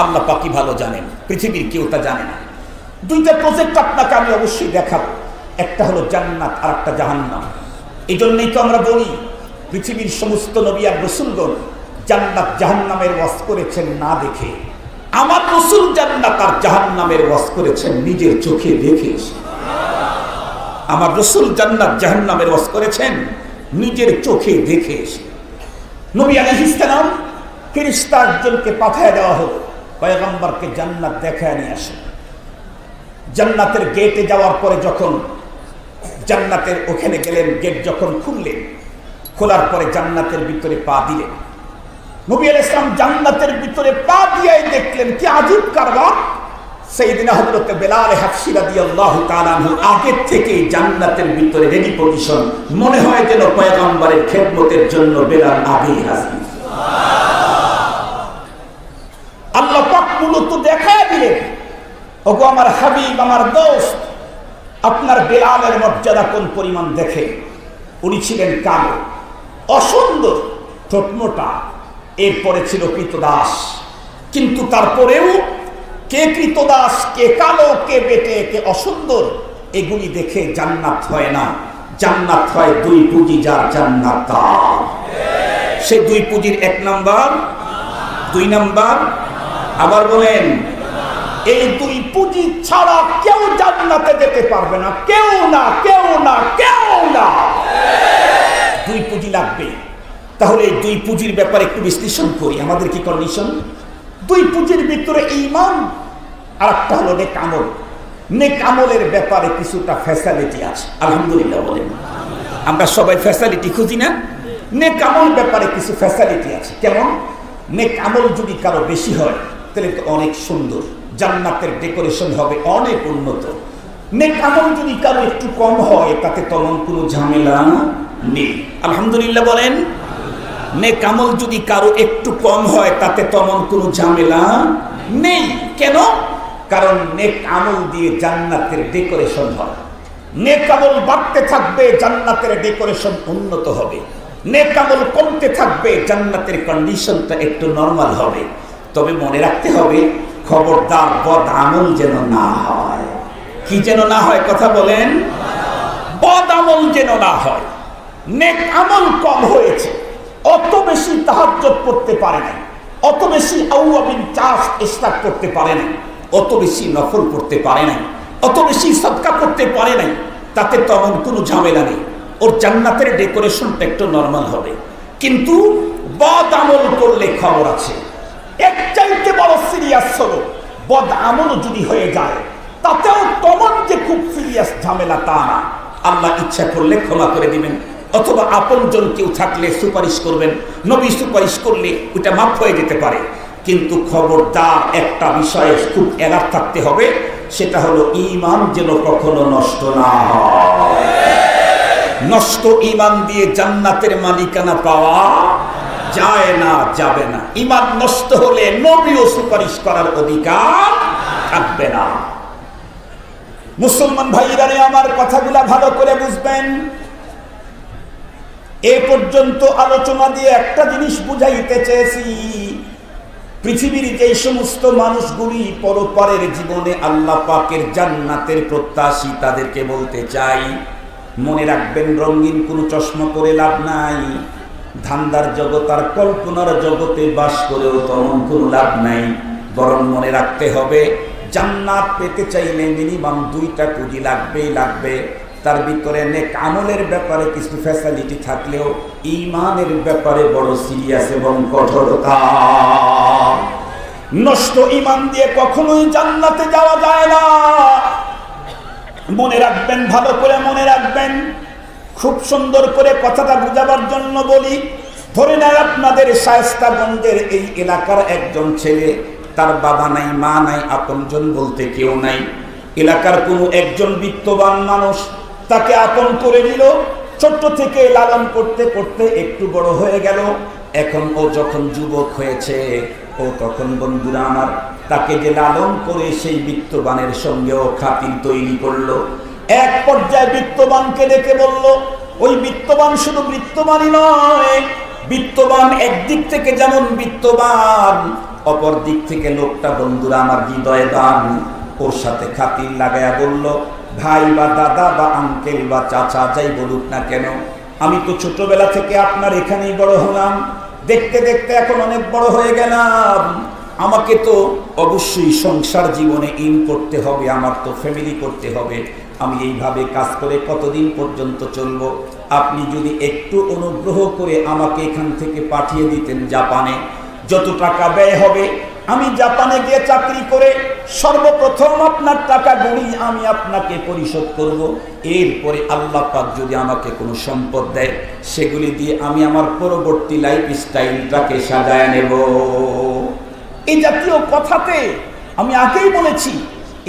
আল্লাহ পাকই ভালো জানেন, পৃথিবীর কেউ তা জানে না। দুইটা প্রজেক্ট আপনাকে আমি অবশ্যই দেখাবো, একটা হলো জান্নাত আর একটা জাহান্নাম। এই জন্যই তো আমরা বলি, পৃথিবীর সমস্ত নবী আর রাসূলগণ জান্নাত জাহান্নামের ওয়াজ করেছেন না দেখে, আমার রাসূল জান্নাত আর জাহান্নামের ওয়াজ করেছেন নিজের চোখে দেখে। আমার রাসূল জান্নাত জাহান্নামের ওয়াজ করেছেন নিজের চোখে দেখে এসে। নবী আলাইহিস সালাম ফেরেশতা একজনকে পাঠিয়ে দেওয়া হলো, পয়গম্বরকে জান্নাত দেখায় নিয়ে আসে। জান্নাতের গেটে যাওয়ার পরে যখন জান্নাতের ওখানে গেলেন, গেট যখন খুললেন, খোলার পরে জান্নাতের ভিতরে পা দিলেন। নবী আলাইহিস সালাম জান্নাতের ভিতরে পা দিয়ে দেখলেন কি আজীব কারবার। সাইয়েদনা হযরত বেলাল হাবশী রাদিয়াল্লাহু তাআলা আনহু আগে থেকেই জান্নাতের ভিতরে রেডি পজিশন, মনে হয় যেন পয়গম্বরের খেদমতের জন্য বেলাল আগেই হাজির। আল্লাহ পাক মূলত দেখায় দিলেন, ওগো আমার হাবিব, আমার দোস্ত, আপনার বেলালের মর্যাদা কোন পরিমাণ দেখে। উনি ছিলেন কালো, অসুন্দর, ঠোঁটমোটা, এরপরে ছিল কৃতদাস। কিন্তু তারপরেও কে কৃতদাস, কে কালো, কে বেটে, কে অসুন্দর, এগুলি দেখে জান্নাত হয় না। জান্নাত হয় দুই পুঁজি, যার জান্নাত তার। সেই দুই পুঁজির এক নাম্বার, দুই নাম্বার, আবার বলেন, এই দুই পুঁজি ছাড়া কেউ জান্নাতে যেতে পারবে না। কেউ না, কেউ না, কেউ না। দুই পুঁজি লাগবে। তাহলে এই দুই পুঁজির ব্যাপারে একটু বিশ্লেষণ করি। আমাদের কি কন্ডিশন? দুই পুঁজির ভিতরে ঈমান আর একটা হলো নেক আমল। নেক আমলের ব্যাপারে কিছুটা ফ্যাসিলিটি আছে, আলহামদুলিল্লাহ বলেন। আমরা সবাই ফ্যাসিলিটি খুঁজি না? নেক আমল ব্যাপারে কিছু ফ্যাসিলিটি আছে। কেমন? নেক আমল যদি কারো বেশি হয় তাহলে তো অনেক সুন্দর, জান্নাতের ডেকোরেশন হবে অনেক উন্নত। নেক আমল যদি কারো একটু কম হয় তাতে তেমন কোনো ঝামেলা নেই, আলহামদুলিল্লাহ বলেন। নেক আমল যদি কারো একটু কম হয় তাতে তেমন কোনো ঝামেলা নেই। কেন? কারণ নেক আমল দিয়ে জান্নাতের ডেকোরেশন হয়। নেক আমল বাড়তে থাকবে, জান্নাতের ডেকোরেশন উন্নত হবে। নেক আমল কমতে থাকবে, জান্নাতের কন্ডিশনটা একটু নরমাল হবে। তবে মনে রাখতে হবে, খবরদার বদ আমল যেন না হয়। কি যেন না হয়? কথা বলেন। বদ আমল যেন না হয়। নেক আমল কম হয়েছে, অত বেশি তাহাজ্জুদ পড়তে পারে নাই, অত বেশি আউয়াবিন চাষ ইসলাম করতে পারে নাই, অত বেশি নফল করতে পারে নাই, অত বেশি সদকা করতে পারে নাই, তাতে তেমন কোনো ঝামেলা নেই। ওর জান্নাতের ডেকোরেশনটা একটু নরমাল হবে। কিন্তু বদ আমল করলে খবর আছে। এক চাইতে বড় সিরিয়াস হলো বদ আমল যদি হয়ে যায়, তাতেও তেমন যে খুব সিরিয়াস ঝামেলা তা না। আল্লাহ ইচ্ছা করলে ক্ষমা করে দিবেন, অথবা আপনজন কেউ থাকলে সুপারিশ করবেন, নবী সুপারিশ করলে ওটা মাফ হয়ে যেতে পারে। কিন্তু খবরদার একটা বিষয়ে খুব অ্যালার্ট থাকতে হবে, সেটা হলো ঈমান যেন কখনো নষ্ট না হয়। নষ্ট ঈমান দিয়ে জান্নাতের মালিকানা পাওয়া যায় না, যাবে না। ঈমান নষ্ট হলে নবীও সুপারিশ করার অধিকার থাকবে না। মুসলমান ভাইরা আমার কথাগুলা ভালো করে বুঝবেন। এ পর্যন্ত আলোচনা দিয়ে একটা জিনিস বুঝাইতে চেয়েছি, পৃথিবীর যে সমস্ত মানুষগুলি পরপারের জীবনে আল্লাহ পাকের জান্নাতের প্রত্যাশী, তাদেরকে বলতে চাই, মনে রাখবেন রঙিন কোনো চশমা পরে লাভ নাই। ধান্দার জগৎ আর কল্পনার জগতে বাস করেও তেমন কোনো লাভ নাই। বরং মনে রাখতে হবে, জান্নাত পেতে চাইলে মিনিমাম দুইটা পুঁজি লাগবেই লাগবে। তার ভিতরে নেক আমলের ব্যাপারে কিছু ফ্যাসিলিটি থাকলেও ঈমানের ব্যাপারে বড় সিরিয়াস এবং কঠোরতা। নষ্ট ঈমান দিয়ে কখনোই জান্নাতে যাওয়া যায় না। মনে রাখবেন, ভালো করে মনে রাখবেন। খুব সুন্দর করে কথাটা বুঝাবার জন্য বলি। ধরে নেন আপনাদের শায়েস্তাগঞ্জের এই এলাকার একজন ছেলে, তার বাবা নাই, মা নাই, আপনজন বলতে কেউ নাই। এলাকার কোনো একজন বিত্তবান মানুষ তাকে আপন করে নিল। ছোট্ট থেকে লালন করতে করতে একটু বড় হয়ে গেল। এখন ও যখন যুবক হয়েছে, ও তখন বন্ধুরা আমার তাকে যে লালন করে সেই বিত্তবানের সঙ্গেও খাতির তৈরি করলো। এক পর্যায়ে বিত্তবানকে ডেকে বলল, ওই বিত্তবান শুধু বিত্তবানই নয়, বিত্তবান একদিক থেকে যেমন বিত্তবান, অপর দিক থেকে লোকটা বন্ধুরা আমার হৃদয় দান। ওর সাথে খাতির লাগায়া বলল, ভাই বা দাদা বা আঙ্কেল বা চাচা যাই বলুক না কেন, আমি তো ছোটবেলা থেকে আপনার এখানেই বড় হলাম, দেখতে দেখতে এখন অনেক বড় হয়ে গেলাম। আমাকে তো অবশ্যই সংসার জীবনে ইন করতে হবে, আমার তো ফ্যামিলি করতে হবে। আমি এইভাবে কাজ করে কতদিন পর্যন্ত চলবো? আপনি যদি একটু অনুগ্রহ করে আমাকে এখান থেকে পাঠিয়ে দিতেন জাপানে, যত টাকা ব্যয় হবে আমি জাপানে গিয়ে চাকরি করে সর্বপ্রথম আপনার টাকাগুলি আমি আপনাকে পরিশোধ করব। এরপরে আল্লাহ পাক যদি আমাকে কোনো সম্পদ দেয়, সেগুলি দিয়ে আমি আমার পরবর্তী লাইফ স্টাইলটাকে সাজায় নেব। এই জাতীয় কথাতে আমি আগেই বলেছি,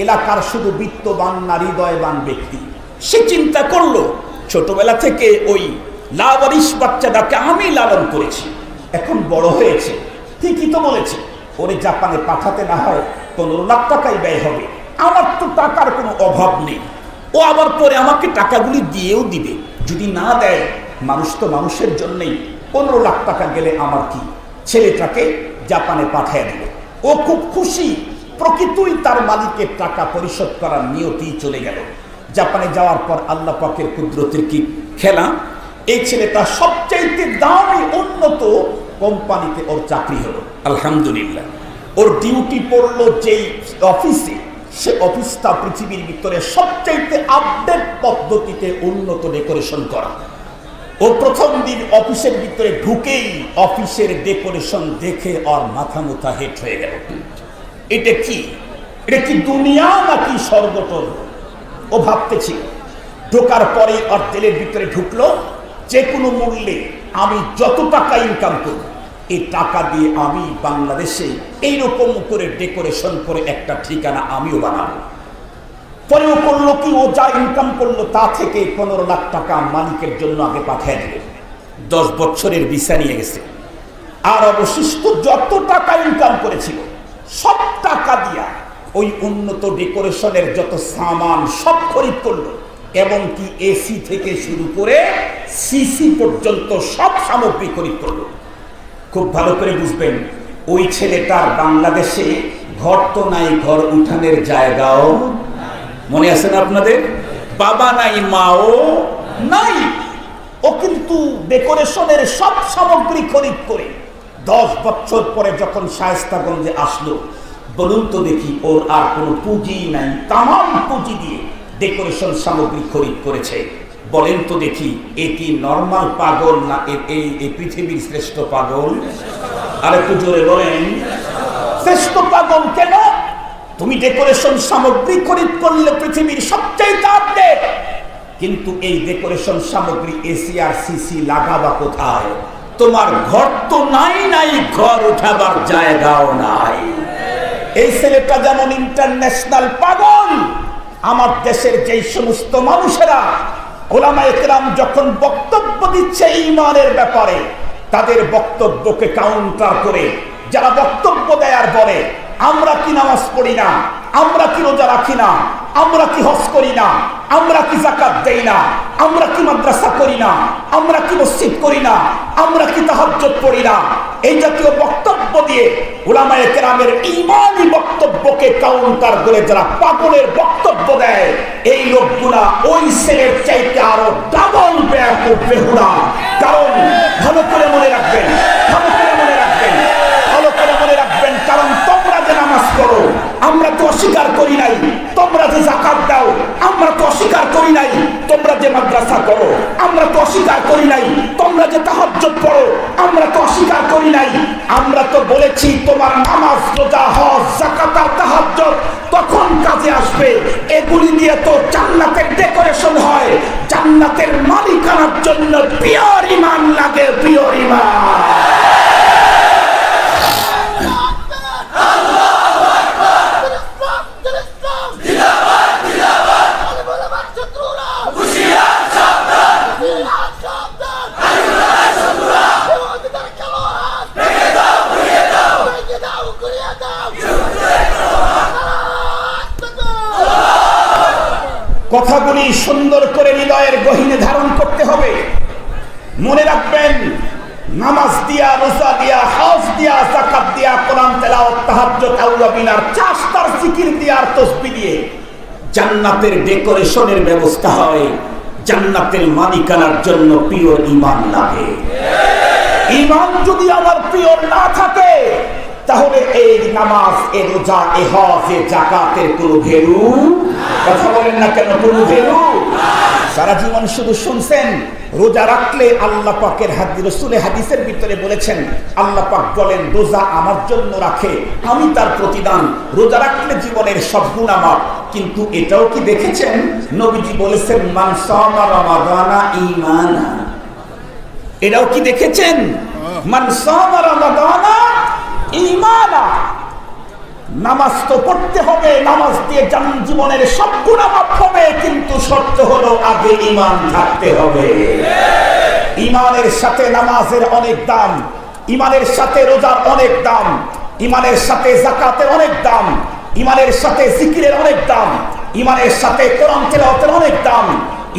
এলাকার শুধু বিত্তবান না হৃদয়বান ব্যক্তি। সে চিন্তা করলো, ছোটবেলা থেকে ওই লাওয়ারিশ বাচ্চাটাকে আমি লালন করেছি, এখন বড় হয়েছে, ঠিকই তো বলেছে, ওরে জাপানে পাঠাতে না হয় 15 লাখ টাকাই ব্যয় হবে। আমার তো টাকার কোনো অভাব নেই, ও আবার পরে আমাকে টাকাগুলি দিয়েও দিবে। যদি না দেয়, মানুষ তো মানুষের জন্যই, 15 লাখ টাকা গেলে আমার কি, ছেলেটাকে জাপানে পাঠিয়ে দিল। ও খুব খুশি, প্রকৃতই তার মালিকের টাকা পরিশোধ করার নিয়তেই চলে গেল। জাপানে যাওয়ার পর আল্লাহ পাকের কুদরতের কি খেলা, এই ছেলেটা সবচাইতে দামি উন্নত কোম্পানিতে ওর চাকরি হলো, আলহামদুলিল্লাহ। ওর ডিউটি পড়লো যেই অফিসে, সে অফিসটা পৃথিবীর ভিতরে সবচাইতে আপডেট পদ্ধতিতে উন্নত ডেকোরেশন করা। ও প্রথম দিন অফিসের ভিতরে ঢুকেই অফিসের ডেকোরেশন দেখে আর মাথা মুথা হেট হয়ে গেল। এটা কি দুনিয়া নাকি স্বর্গতল? ও ভাবতেছিল। ঢোকার পরে আর তেলের ভিতরে ঢুকলো, যে কোনো মূল্যে আমি যত টাকা ইনকাম করব এই টাকা দিয়ে আমি বাংলাদেশে এইরকম করে ডেকোরেশন করে একটা ঠিকানা আমিও বানাবো। পরেও করলো কি, ও যা ইনকাম করলো তা থেকে 15 লাখ টাকা মালিকের জন্য আগে পাঠিয়ে দিল। 10 বছরের ভিসা নিয়ে গেছে। আর অবশিষ্ট যত টাকা ইনকাম করেছিল সব টাকা দিয়া ওই উন্নত ডেকোরেশনের যত সামান সব খরিদ করলো, এবং কি এসি থেকে শুরু করে সিসি পর্যন্ত সব সামগ্রী খরিদ করলো। খুব ভালো করে বুঝবেন, ওই ছেলেটার বাংলাদেশে ঘর তো নাই, ঘর উঠানের জায়গাও মনে আছে না আপনাদের? বাবা নাই, মাও নাই। ও কিন্তু ডেকোরেশনের সব সামগ্রী খরিদ করে 10 বছর পরে যখন শায়েস্তাগঞ্জে আসলো, বলুন তো দেখি, ওর আর কোনো পুঁজি নাই, তামাম পুঁজি দিয়ে ডেকোরেশন সামগ্রী খরিদ করেছে। বলেন তো দেখি, এ কি নরমাল পাগল না এই পৃথিবীর শ্রেষ্ঠ পাগল? আর একটু জোরে বলেন, শ্রেষ্ঠ পাগল কেন? তুমি ডেকোরেশন সামগ্রী খরিদ করলে পৃথিবীর সবচেয়ে আপডেট, কিন্তু এই ডেকোরেশন সামগ্রী এসি আর সিসি লাগাবা কোথায়? তোমার ঘর তো নাই, ঘর উঠাবার জায়গাও নাই। এই ছেলেটা যেমন ইন্টারন্যাশনাল পাগল, আমার দেশের যেই সমস্ত মানুষেরা ওলামায়ে কেরাম যখন বক্তব্য দিচ্ছে ঈমানের ব্যাপারে, তাদের বক্তব্যকে কাউন্টার করে যারা বক্তব্য দেয় আর বলে আমরা কি নামাজ পড়ি না, আমরা কি রোজা রাখি না, আমরা কি হজ করি না, আমরা কি যাকাত দেই না, আমরা কি মাদ্রাসা করি না, আমরা কি মসজিদ করি না, আমরা কি তাহাজ্জুদ পড়ি না, এই জাতীয় বক্তব্য দিয়ে উলামায়ে কেরামের ঈমানি বক্তব্যকে কাউন্টার করে যারা পাগলের বক্তব্য দেয়, এই লোকগুলা ওই ছেলের চাইতে আরো ডাবল বেহুদা। কারণ ভালো করে মনে রাখবেন, কারণ তোমরা যে নামাজ পড়ো আমরা তো অস্বীকার করি নাই, তোমরা যে যাকাত দাও আমরা তো অস্বীকার করি নাই, তোমরা যে মাদ্রাসা করো আমরা তো অস্বীকার করি নাই, তোমরা যে তাহাজ্জুদ পড়ো আমরা তো অস্বীকার করি নাই। আমরা তো বলেছি তোমার নামাজ, রোজা, হজ, যাকাত আর তাহাজ্জুদ তখন কাজে আসবে, এগুলি দিয়ে তো জান্নাতের ডেকোরেশন হয়। জান্নাতের মালিকানার জন্য পিওর ঈমান লাগে, পিওর ঈমান। কথাগুলি সুন্দর করে হৃদয়ের গহীনে ধারণ করতে হবে। মনে রাখবেন, নামাজ দিয়া, রোজা দিয়া, হজ দিয়া, যাকাত দিয়া, কোরআন তেলাওয়াত, তাহাজ্জুদ, আউয়াবিনার চাষতার জিকির দিয়া আর তাসবিহ দিয়ে জান্নাতের ডেকোরেশনের ব্যবস্থা হয়। জান্নাতের মালিকানার জন্য পিওর ঈমান লাগে। ঈমান যদি আমার পিওর না থাকে, তাহলে এই নামাজ, এই রোজা, এই হজ, এই যাকাতের কোনো ভ্যালু, কথা বলেন না কেন, কোনো ভ্যালু? সারা জীবন শুধু শুনছেন। রোজা রাখলে আল্লাহ পাকের রাসূলের হাদিসের ভিতরে বলেছেন, আল্লাহ পাক বলেন রোজা আমার জন্য রাখে, আমি তার প্রতিদান। রোজা রাখলে জীবনের সব গুনাহ মাফ। কিন্তু এটাও কি দেখেছেন, নবীজি বলেছেন মান সামা রমাদানা ঈমানা, এটাও কি দেখেছেন? মান সামা রমাদানা ঈমানা। নামাজ তো পড়তে হবে, নামাজ দিয়ে জীবনের সব গুনাহ মাফ হবে, কিন্তু শর্ত হলো আগে ঈমান থাকতে হবে। ঈমানের সাথে নামাজের অনেক দাম, ঈমানের সাথে রোজার অনেক দাম, ঈমানের সাথে যাকাতের অনেক দাম, ঈমানের সাথে জিকিরের অনেক দাম, ঈমানের সাথে কোরআন তেলাওয়াতের অনেক দাম,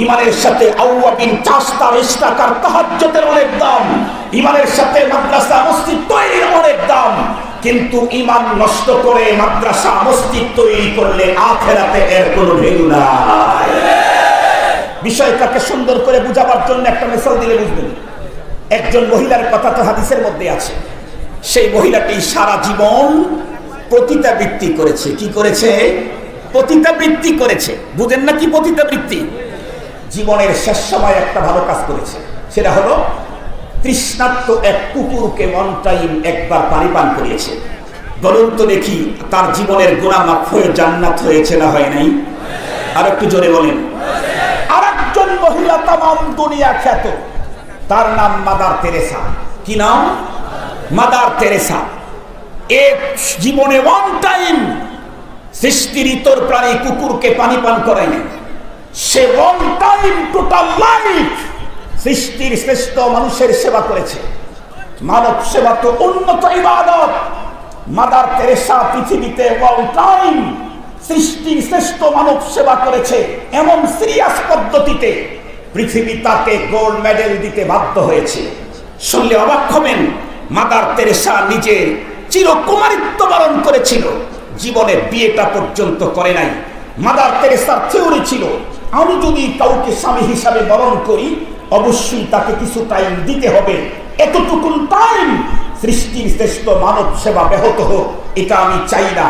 ঈমানের সাথে আউয়াবিন, চাষতা, ইশরাকার, তাহাজ্জুদের অনেক দাম, ঈমানের সাথে মাদ্রাসা, মসজিদ তৈরির অনেক দাম। কিন্তু ঈমান নষ্ট করে মাদ্রাসা, মসজিদ তৈরি করলে আখিরাতে এর কোনো ভ্যালু নাই। বিষয়টাকে সুন্দর করে বুঝাবার জন্য একটা মিসাল দিলে বুঝবেন। একজন মহিলার কথা তো হাদিসের মধ্যে আছে। সেই মহিলাটি সারা জীবন পতিতাবৃত্তি করেছে। কি করেছে? পতিতাবৃত্তি করেছে। বুঝেন না কি পতিতাবৃত্তি? জীবনের শেষ সময় একটা ভালো কাজ করেছে, সেটা হলো তৃষ্ণার্ত এক কুকুরকে ওয়ান টাইম একবার পানি পান করিয়েছে। বলুন তো দেখি তার জীবনের গুনাহ মাফ হয়ে জান্নাত হয়েছে না হয় নাই? আর একটু জোরে বলেন। আরেকজন মহিলা তামাম দুনিয়া খ্যাত, তার নাম মাদার তেরেসা। কি নাম? Mother Teresa. এক জীবনে ওয়ান টাইম সৃষ্টির ইতর প্রাণী কুকুরকে পানি পান করায়নি। সে ওয়ান টাইম টোটাল লাইফ সৃষ্টির শ্রেষ্ঠ মানুষের সেবা করেছে। মানব সেবা তো উন্নত ইবাদত। মাদার তেরেসা পৃথিবীতে ওয়ান টাইম সৃষ্টির শ্রেষ্ঠ মানব সেবা করেছে। এমন সিরিয়াস পদ্ধতিতে পৃথিবী তাকে গোল্ড মেডেল দিতে বাধ্য হয়েছে। শুনলে অবাক হবেন, মাদার তেরেসা নিজে চিরকুমারিত্ব বরণ করেছিল, জীবনে বিয়েটা পর্যন্ত করে নাই। মাদার তেরেসার থিওরি ছিল, আমি যদি কাউকে স্বামী হিসাবে বরণ করি অবশ্যই তাকে কিছু টাইম দিতে হবে। এতটুকু টাইম সৃষ্টির শ্রেষ্ঠ মানব সেবা ব্যাহত হোক, এটা আমি চাই না।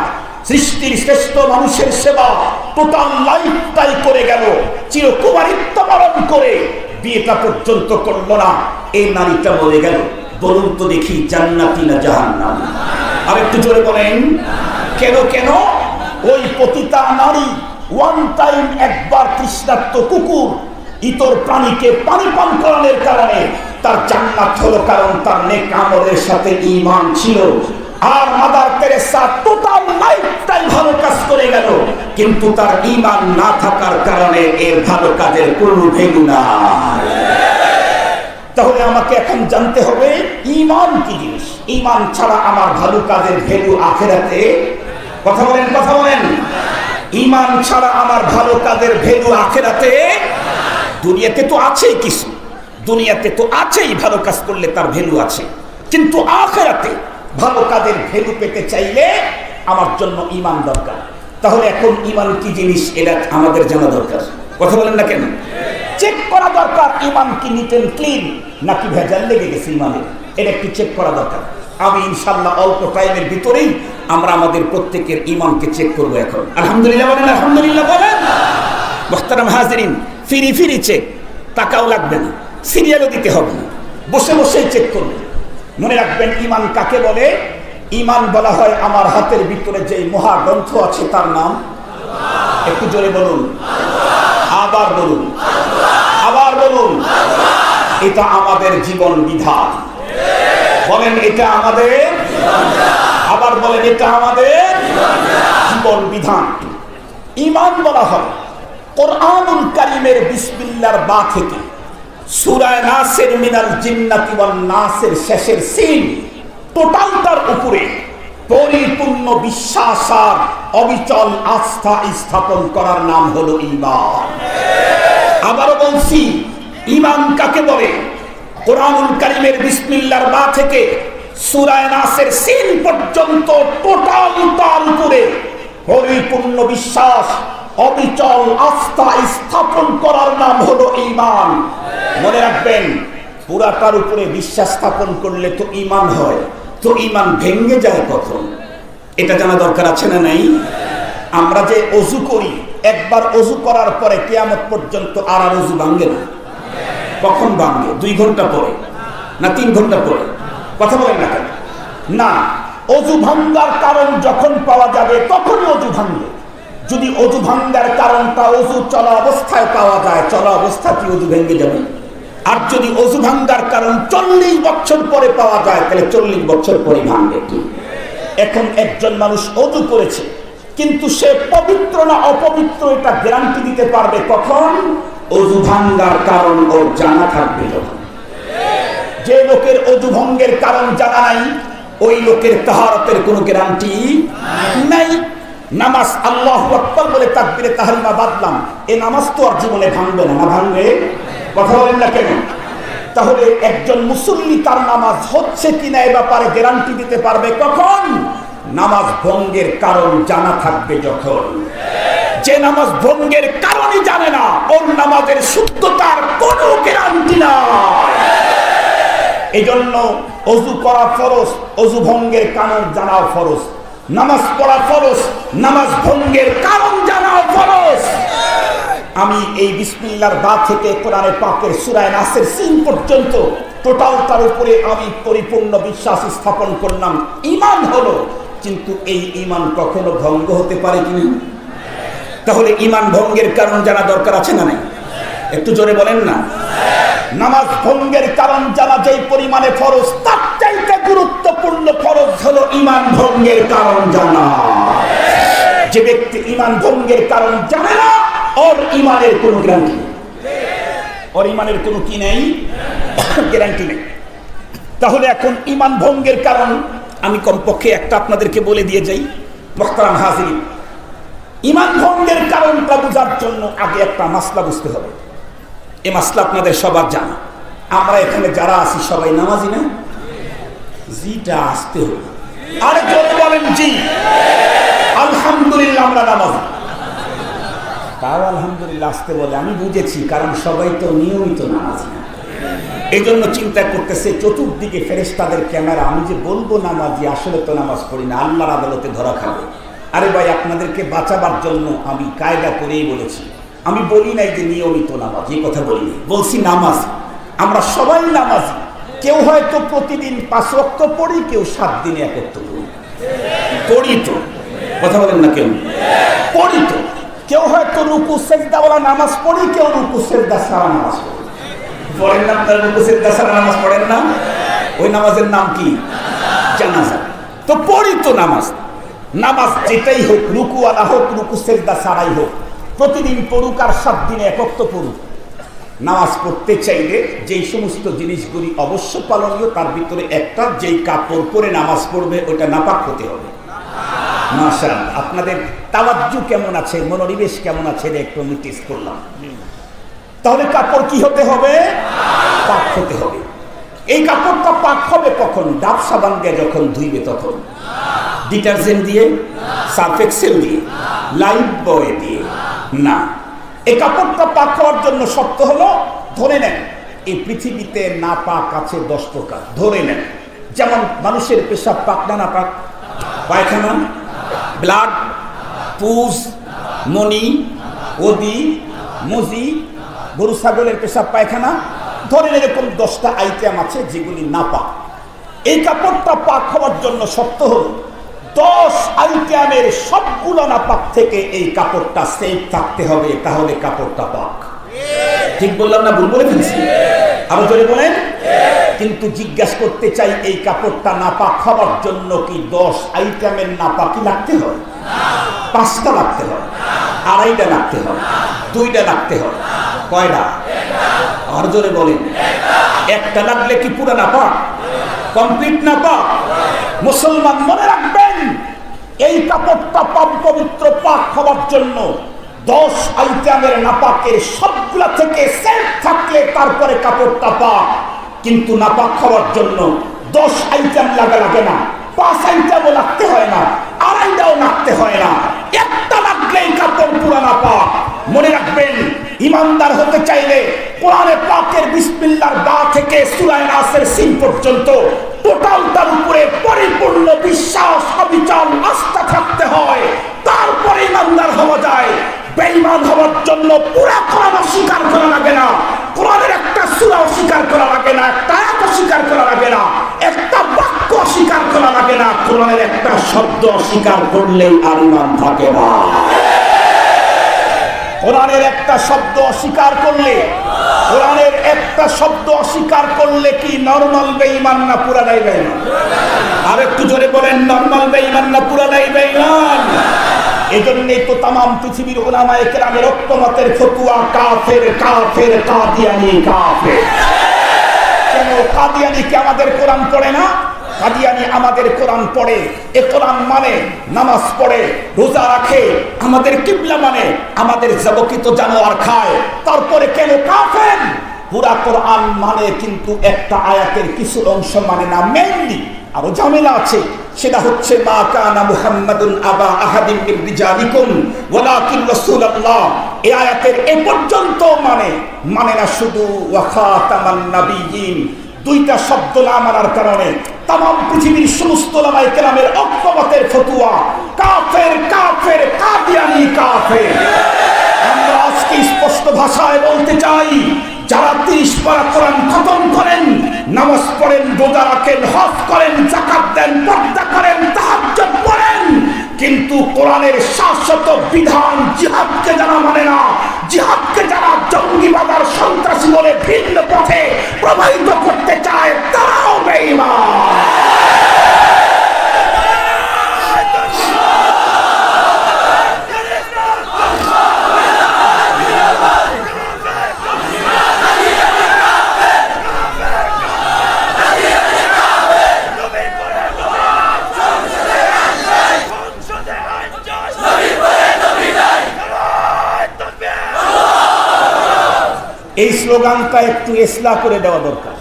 সৃষ্টির শ্রেষ্ঠ মানুষের সেবা টোটাল লাইফটাই করে গেল, চিরকুমারিত্ব বরণ করে বিয়েটা পর্যন্ত করলো না। এই নারীটা বলে গেল। বলুন তো দেখি জান্নাতি না জাহান্নামী? আর একটু জোরে বলেন। কেন কেন? ওই পতিতা নারী ওয়ান টাইম একবার তৃষ্ণার্ত কুকুর ইতর প্রাণীকে পানি পান করানোর কারণে তার জান্নাত হলো, কারণ তার নেক আমলের সাথে ঈমান ছিল। আর মাদার তেরেসা টোটাল লাইফটাই ভালো কাজ করে গেল, কিন্তু তার ঈমান না থাকার কারণে এর ভালো কাজের কোনো ভ্যালু নাই। তাহলে আমাকে এখন জানতে হবে ঈমান কি জিনিস। ঈমান ছাড়া আমার ভালো কাজের ভ্যালু আখিরাতে, কথা বলেন কথা বলেন, ঈমান ছাড়া আমার ভালো কাজের ভ্যালু আখিরাতে। দুনিয়াতে তো আছেই কিছু, দুনিয়াতে তো আছেই ভালো কাজ করলে তার ভ্যালু আছে, কিন্তু আখিরাতে ভালো কাজের ভ্যালু পেতে চাইলে আমার জন্য ঈমান দরকার। তাহলে এখন ঈমান কি জিনিস এটা আমাদের জানা দরকার, কথা বলেন না কেন? চেক করা দরকার ঈমান কি নিট এন্ড ক্লিন নাকি ভেজাল লেগে গেছে ঈমানের, এটা একটু চেক করা দরকার। আমি ইনশাআল্লাহ অল্প টাইমের ভিতরেই আমরা আমাদের প্রত্যেকের ঈমানকে চেক করব। এখন আলহামদুলিল্লাহ বলেন, আলহামদুলিল্লাহ বলেন। মুহতারাম হাজিরিন, ফিরি ফিরি চেক, টাকাও লাগবে না, সিরিয়ালও দিতে হবে না, বসে বসেই চেক করবেন। মনে রাখবেন ঈমান কাকে বলে? ঈমান বলা হয় আমার হাতের ভিতরে যে মহাগ্রন্থ আছে তার নাম, একটু জোরে বলুন, আবার বলুন, আবার বলুন। এটা আমাদের জীবন বিধান, বলেন এটা আমাদের, আবার বলেন এটা আমাদের জীবন বিধান। ঈমান বলা হয় কোরআনুল কারীমের বিসমিল্লাহর বা থেকে সূরা নাসের মিনাল জিন্নাতি ওয়ান নাসের শেষের সিন টোটালটার উপরে পরিপূর্ণ বিশ্বাস আর অবিচল আস্থা স্থাপন করার নাম হলো ঈমান। আবারও বলছি, ঈমান কাকে বলে? কোরআনুল কারীমের বিসমিল্লাহর বা থেকে সূরা নাসের সিন পর্যন্ত টোটালটার উপরে পরিপূর্ণ বিশ্বাস অবিচল আস্থা স্থাপন করার নাম হলো ঈমান। মনে রাখবেন, পুরাটার উপরে বিশ্বাস স্থাপন করলে তো ঈমান হয়, তো ঈমান ভেঙে যায় কখন, এটা জানা দরকার আছে না নাই? আমরা যে ওযু করি, একবার ওযু করার পরে কিয়ামত পর্যন্ত আর ওযু ভাঙে না। কখন ভাঙে? 2 ঘন্টা পরে না 3 ঘন্টা পরে, কথা বলেন না কেন? না, ওযু ভাঙার কারণ যখন পাওয়া যাবে তখনই ওযু ভাঙবে। যদি ওযু ভাঙার কারণটা ওযু চলা অবস্থায় পাওয়া যায়, চলা অবস্থাতে ওযু ভেঙে যাবে। আর যদি ওযু ভাঙার কারণ 40 বছর পরে পাওয়া যায়, তাহলে 40 বছর পরে ভাঙবে। এখন একজন মানুষ ওযু করেছে, কিন্তু সে পবিত্র না অপবিত্র এটা গ্যারান্টি দিতে পারবে কখন? ওযু ভাঙার কারণ ওর জানা থাকবে যখন। যে লোকের ওযু ভঙ্গের কারণ জানা নাই, ওই লোকের তাহারতের কোনো গ্যারান্টি নাই। নামাজ আল্লাহু আকবার বলে তাকবীরে তাহরিমা বাদলাম, এই নামাজ তো আর জীবনে ভাঙবে না, না ভাঙবে, কথা বলেন না কেন? তাহলে একজন মুসল্লি তার নামাজ হচ্ছে কিনা এ ব্যাপারে গ্যারান্টি দিতে পারবে কখন? নামাজ ভঙ্গের কারণ জানা থাকবে যখন। যে নামাজ ভঙ্গের কারণই জানে না, ওর নামাজের শুদ্ধতার কোনো গ্যারান্টি নাই। এই জন্য ওযু করা ফরজ, ওযু ভঙ্গের কারণ জানাও ফরজ। নামাজ পড়া ফরজ, নামাজ ভঙ্গের কারণ জানাও ফরজ। আমি এই বিসমিল্লাহর বা থেকে কোরআনে পাকের সূরা নাসের সিন পর্যন্ত টোটাল তার উপরে আমি পরিপূর্ণ বিশ্বাস স্থাপন করলাম, ঈমান হলো। কিন্তু এই ঈমান কখনো ভঙ্গ হতে পারে কিনা? তাহলে ঈমান ভঙ্গের কারণ জানা দরকার আছে না নাই? একটু জোরে বলেন না। নামাজ ভঙ্গের কারণ জানা যেই পরিমাণে ফরজ, তার চাইতে গুরুত্বপূর্ণ ফরজ হলো ঈমান ভঙ্গের কারণ জানা। যে ব্যক্তি ঈমান ভঙ্গের কারণ জানে না, ওর ঈমানের কোনো গ্যারান্টি নেই, ওর ঈমানের কোনো কি নেই, গ্যারান্টি নেই। তাহলে এখন ঈমান ভঙ্গের কারণ আমি কমপক্ষে একটা আপনাদেরকে বলে দিয়ে যাই। মুহতারাম হাজিরিন, ঈমান ভঙ্গের কারণটা বোঝার জন্য আগে একটা মাসলা বুঝতে হবে। এই মাসলা আপনাদের সবার জানা। আমরা এখানে যারা আছি সবাই নামাজি না? জিটা আসতে হবে। আরে জোরে বলেন জি। আলহামদুলিল্লাহ আমরা নামাজি। তাও আলহামদুলিল্লাহ আসতে বলে আমি বুঝেছি, কারণ সবাই তো নিয়মিত নামাজি না। এই জন্য চিন্তা করতেছে চতুর্দিকে ফেরেশতাদের ক্যামেরা, আমি যে বলবো নামাজি, আসলে তো নামাজ পড়ি না, আল্লাহর আদালতে ধরা খাবে। আরে ভাই, আপনাদেরকে বাঁচাবার জন্য আমি কায়দা করেই বলেছি। আমি বলি নাই যে নিয়মিত নামাজ, এই কথা বলিনি, বলছি নামাজ। আমরা সবাই নামাজি। কেউ হয়তো প্রতিদিন 5 ওয়াক্ত পড়ি, কেউ 7 দিনে 1 ওয়াক্ত পড়ি। পড়ি তো, কথা বলেন না, কেউ পড়ি তো। কেউ হয়তো রুকু সেজদাওয়ালা নামাজ পড়ি, কেউ রুকু সেজদা ছাড়া নামাজ পড়ি। পড়েন না আপনারা? রুকু সেজদা ছাড়া নামাজ পড়েন না? ওই নামাজের নাম কি? জানাজা। তো পড়ি তো নামাজ। নামাজ যেটাই হোক, রুকুওয়ালা হোক, রুকু সেজদা ছাড়াই হোক, প্রতিদিন পড়ুক আর 7 দিনে 1 ওয়াক্ত পড়ুক। নামাজ পড়তে চাইলে যেই সমস্ত জিনিসগুলি অবশ্য পালনীয়, তার ভিতরে একটা, যেই কাপড় পরে নামাজ পড়বে ওটা নাপাক হতে হবে। মাশাআল্লাহ, আপনাদের তাওয়াজ্জু কেমন আছে, মনোনিবেশ কেমন আছে একটু আমি টেস্ট করলাম। তাহলে কাপড় কি হতে হবে? পাক হতে হবে। এই কাপড়টা পাক হবে কখন? ডাব সাবান দিয়ে যখন ধুইবে তখন, ডিটারজেন্ট দিয়ে, সার্ফ এক্সেল দিয়ে, লাইফ বয় দিয়ে না। এই কাপড়টা পাক হওয়ার জন্য শর্ত হলো, ধরে নেন এই পৃথিবীতে না পাক আছে 10 প্রকার। ধরে নেন, যেমন মানুষের পেশাব পাক না, না পাক? পায়খানা, ব্লাড, পুজ, মনি, ওদি, মুজি, গরু ছাগলের পেশাব পায়খানা, ধরেন এরকম 10টা আইটেম আছে যেগুলি না পাক। এই কাপড়টা পাক হওয়ার জন্য শর্ত হলো 10 আইটেমের সবগুলো না পাক থেকে এই কাপড়টা সেফ থাকতে হবে, তাহলে কাপড়টা পাক। ঠিক বললাম না ভুল বলে ফেলছি? আরো জোরে বলেন। কিন্তু জিজ্ঞাসা করতে চাই, এই কাপড়টা নাপাক হওয়ার জন্য কি 10 আইটেমের নাপাকি লাগতে হয়? 5টা লাগতে হয়, 2.5টা লাগতে হয়, 2টা লাগতে হয়, কয়টা? আর জোরে বলেন। একটা লাগলে কি পুরো নাপাক? কমপ্লিট নাপাক? মুসলমান মনে রাখবেন, এই কাপড়টা পাক পবিত্র পাক হওয়ার জন্য 10 আইটেমের নাপাকের সবগুলা থেকে সেফ থাকলে তারপরে কাপড়টা পাক। কিন্তু নাপাক হওয়ার জন্য 10 আইটেম লাগে না, 5 আইটেমও লাগতে হয় না, 2.5টাও লাগতে হয় না, একটা লাগলেই কাপড় পুরো নাপাক। মনে রাখবেন, ইমানদার হতে চাইলে কোরআনে পাকের বিসমিল্লাহর বা থেকে সূরা নাসের সিন পর্যন্ত টোটাল তার উপরে পরিপূর্ণ বিশ্বাস, অবিচল আস্থা থাকতে হয়, তারপরে ইমানদার হওয়া যায়। বেঈমান হওয়ার জন্য পুরো কোরআন অস্বীকার করা লাগে না, কোরআনের একটা সূরা অস্বীকার করা লাগে না, একটা আয়াত অস্বীকার করা লাগে না, একটা বাক্য অস্বীকার করা লাগে না, কোরআনের একটা শব্দ অস্বীকার করলেই আর ঈমান থাকে না। কোরআনের একটা শব্দ অস্বীকার করলে, কোরআনের একটা শব্দ অস্বীকার করলে কি নরমাল বেঈমান না পুরাটাই বেঈমান? আর একটু জোরে বলেন, নরমাল বেঈমান না পুরাটাই বেঈমান? এজন্যই তো তাম পৃথিবীর উলামায়ে কেরামের ঐক্যমতের ফতোয়া, কাফের কাফের, কাদিয়ানি কাফের। কেন কাদিয়ানি কি আমাদের কোরআন পড়ে না? কাদিয়ানি আমাদের কোরআন পড়ে, এ কোরআন মানে, নামাজ পড়ে, রোজা রাখে, আমাদের কিবলা মানে, আমাদের যাবতীয় জানোয়ার খায়, তারপরে কেন কাফের? পুরা কোরআন মানে, কিন্তু একটা আয়াতের কিছু অংশ মানে না। মেইনলি আরো ঝামেলা আছে, সেটা হচ্ছে মা কানা মুহাম্মাদুন আবা আহাদিন মিন রিজালিকুম ওয়ালাকিন রাসূলুল্লাহ। এই আয়াতের এ পর্যন্ত মানে না শুধু ওয়া খাতামান নাবিয়িন। 2টা শব্দ না মানার কারণে তাম পৃথিবীর সমস্ত উলামায়ে কেরামের ঐক্যমতের ফতোয়া কাফের কাফের, কাদিয়ানি কাফের। আমরা আজকে স্পষ্ট ভাষায় বলতে চাই, যারা 30 পারা কোরআন খতম করেন, নামাজ পড়েন, রোজা রাখেন, হজ করেন, যাকাত দেন, পর্দা করেন, তাহাজ্জুদ পড়েন, কিন্তু কোরআনের শাশ্বত বিধান জিহাদকে যারা মানে না, জিহাদকে যারা জঙ্গিবাদ আর সন্ত্রাসী বলে ভিন্ন পথে প্রবাহিত করতে চায়, তারাও বেঈমান। এই স্লোগানটা একটু ইসলাহ করে দেওয়া দরকার,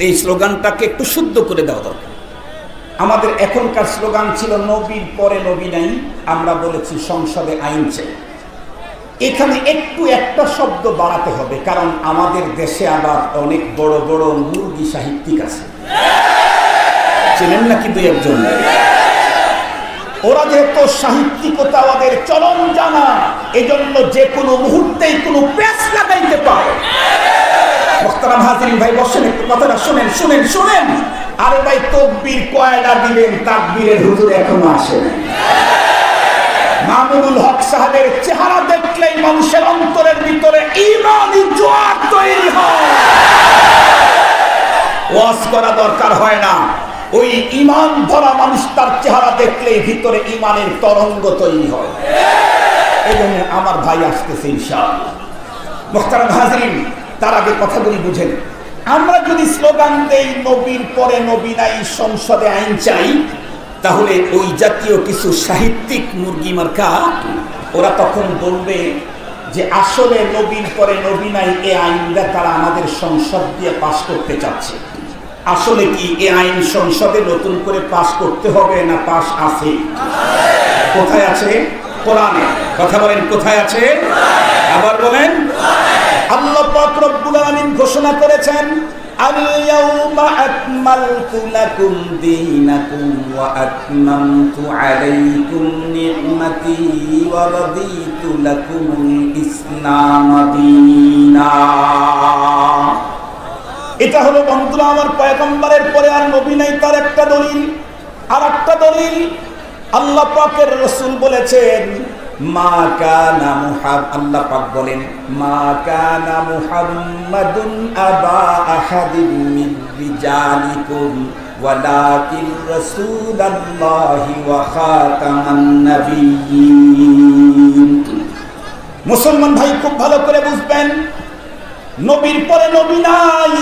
এই স্লোগানটাকে একটু শুদ্ধ করে দেওয়া দরকার। আমাদের এখনকার স্লোগান ছিল নবীর পরে নবী নাই, আমরা বলেছি সংসদে আইন চাই। এখানে একটু একটা শব্দ বাড়াতে হবে, কারণ আমাদের দেশে আবার অনেক বড় বড় মুরগি সাহিত্যিক আছে, চেনেন নাকি দুই একজন? ওরা যেহেতু সাহিত্যিকতা ওদের চরম জানা, এজন্য যে কোনো মুহূর্তেই কোনো পেশ লাগাইতে পারে। মোহতারাম হাজিরিন ভাই বসেন, একটু কথাটা শুনেন শুনেন শুনেন। আরে ভাই তকবীর কয়টা দিবেন, তাকবীরের হুজুর এখনো আসে নাই। মামুনুল হক সাহেবের চেহারা দেখলেই মানুষের অন্তরের ভিতরে ঈমানি জোয়ার তৈরি হয়। ওয়াজ করা দরকার হয় না, ওই ঈমান ভরা মানুষ তার চেহারা দেখলেই ভিতরে ঈমানের তরঙ্গ তৈরি হয়। এজন্য আমার ভাই আসতেছে ইনশাআল্লাহ। মুহতারাম হাজিরিন, তার আগে কথাগুলি বুঝেন। আমরা যদি স্লোগান দেই নবীর পরে নবী নাই, সংসদে আইন চাই, তাহলে ওই জাতীয় কিছু সাহিত্যিক মুরগি মার্কা ওরা তখন বলবে যে আসলে নবীর পরে নবী নাই এই আইনটা তারা আমাদের সংসদ দিয়ে পাস করতে চাচ্ছে। আসলে কি এই আইন সংসদে নতুন করে পাস করতে হবে না পাস আছে? কোথায় আছে? কোরআনে। কথা বলেন কোথায় আছে? আবার বলেন। আল্লাহ পাক রব্বুল আলামিন ঘোষণা করেছেন, আল-ইয়াউমা আকমালতু লাকুম দীনাকুম ওয়া আতমামতু আলাইকুম নি'মাতি ওয়া রাদিতু লাকুমুল ইসলাম দীনা। এটা হলো বন্ধুরা আমার পয়গম্বরের পরে আর নবী নাই, তার একটা দলিল। আর একটা দলিল, আল্লাহ পাকের রাসূল বলেছেন, মা কানা আল্লাহ পাক বলেন, মা কানা মুহাম্মাদুন আবা আহাদিন মিন রিজালিকুম ওয়ালাকিন রাসূলুল্লাহি ওয়া খাতামান নাবিয়্যিন। মুসলমান ভাই খুব ভালো করে বুঝবেন, নবীর পরে নবী নাই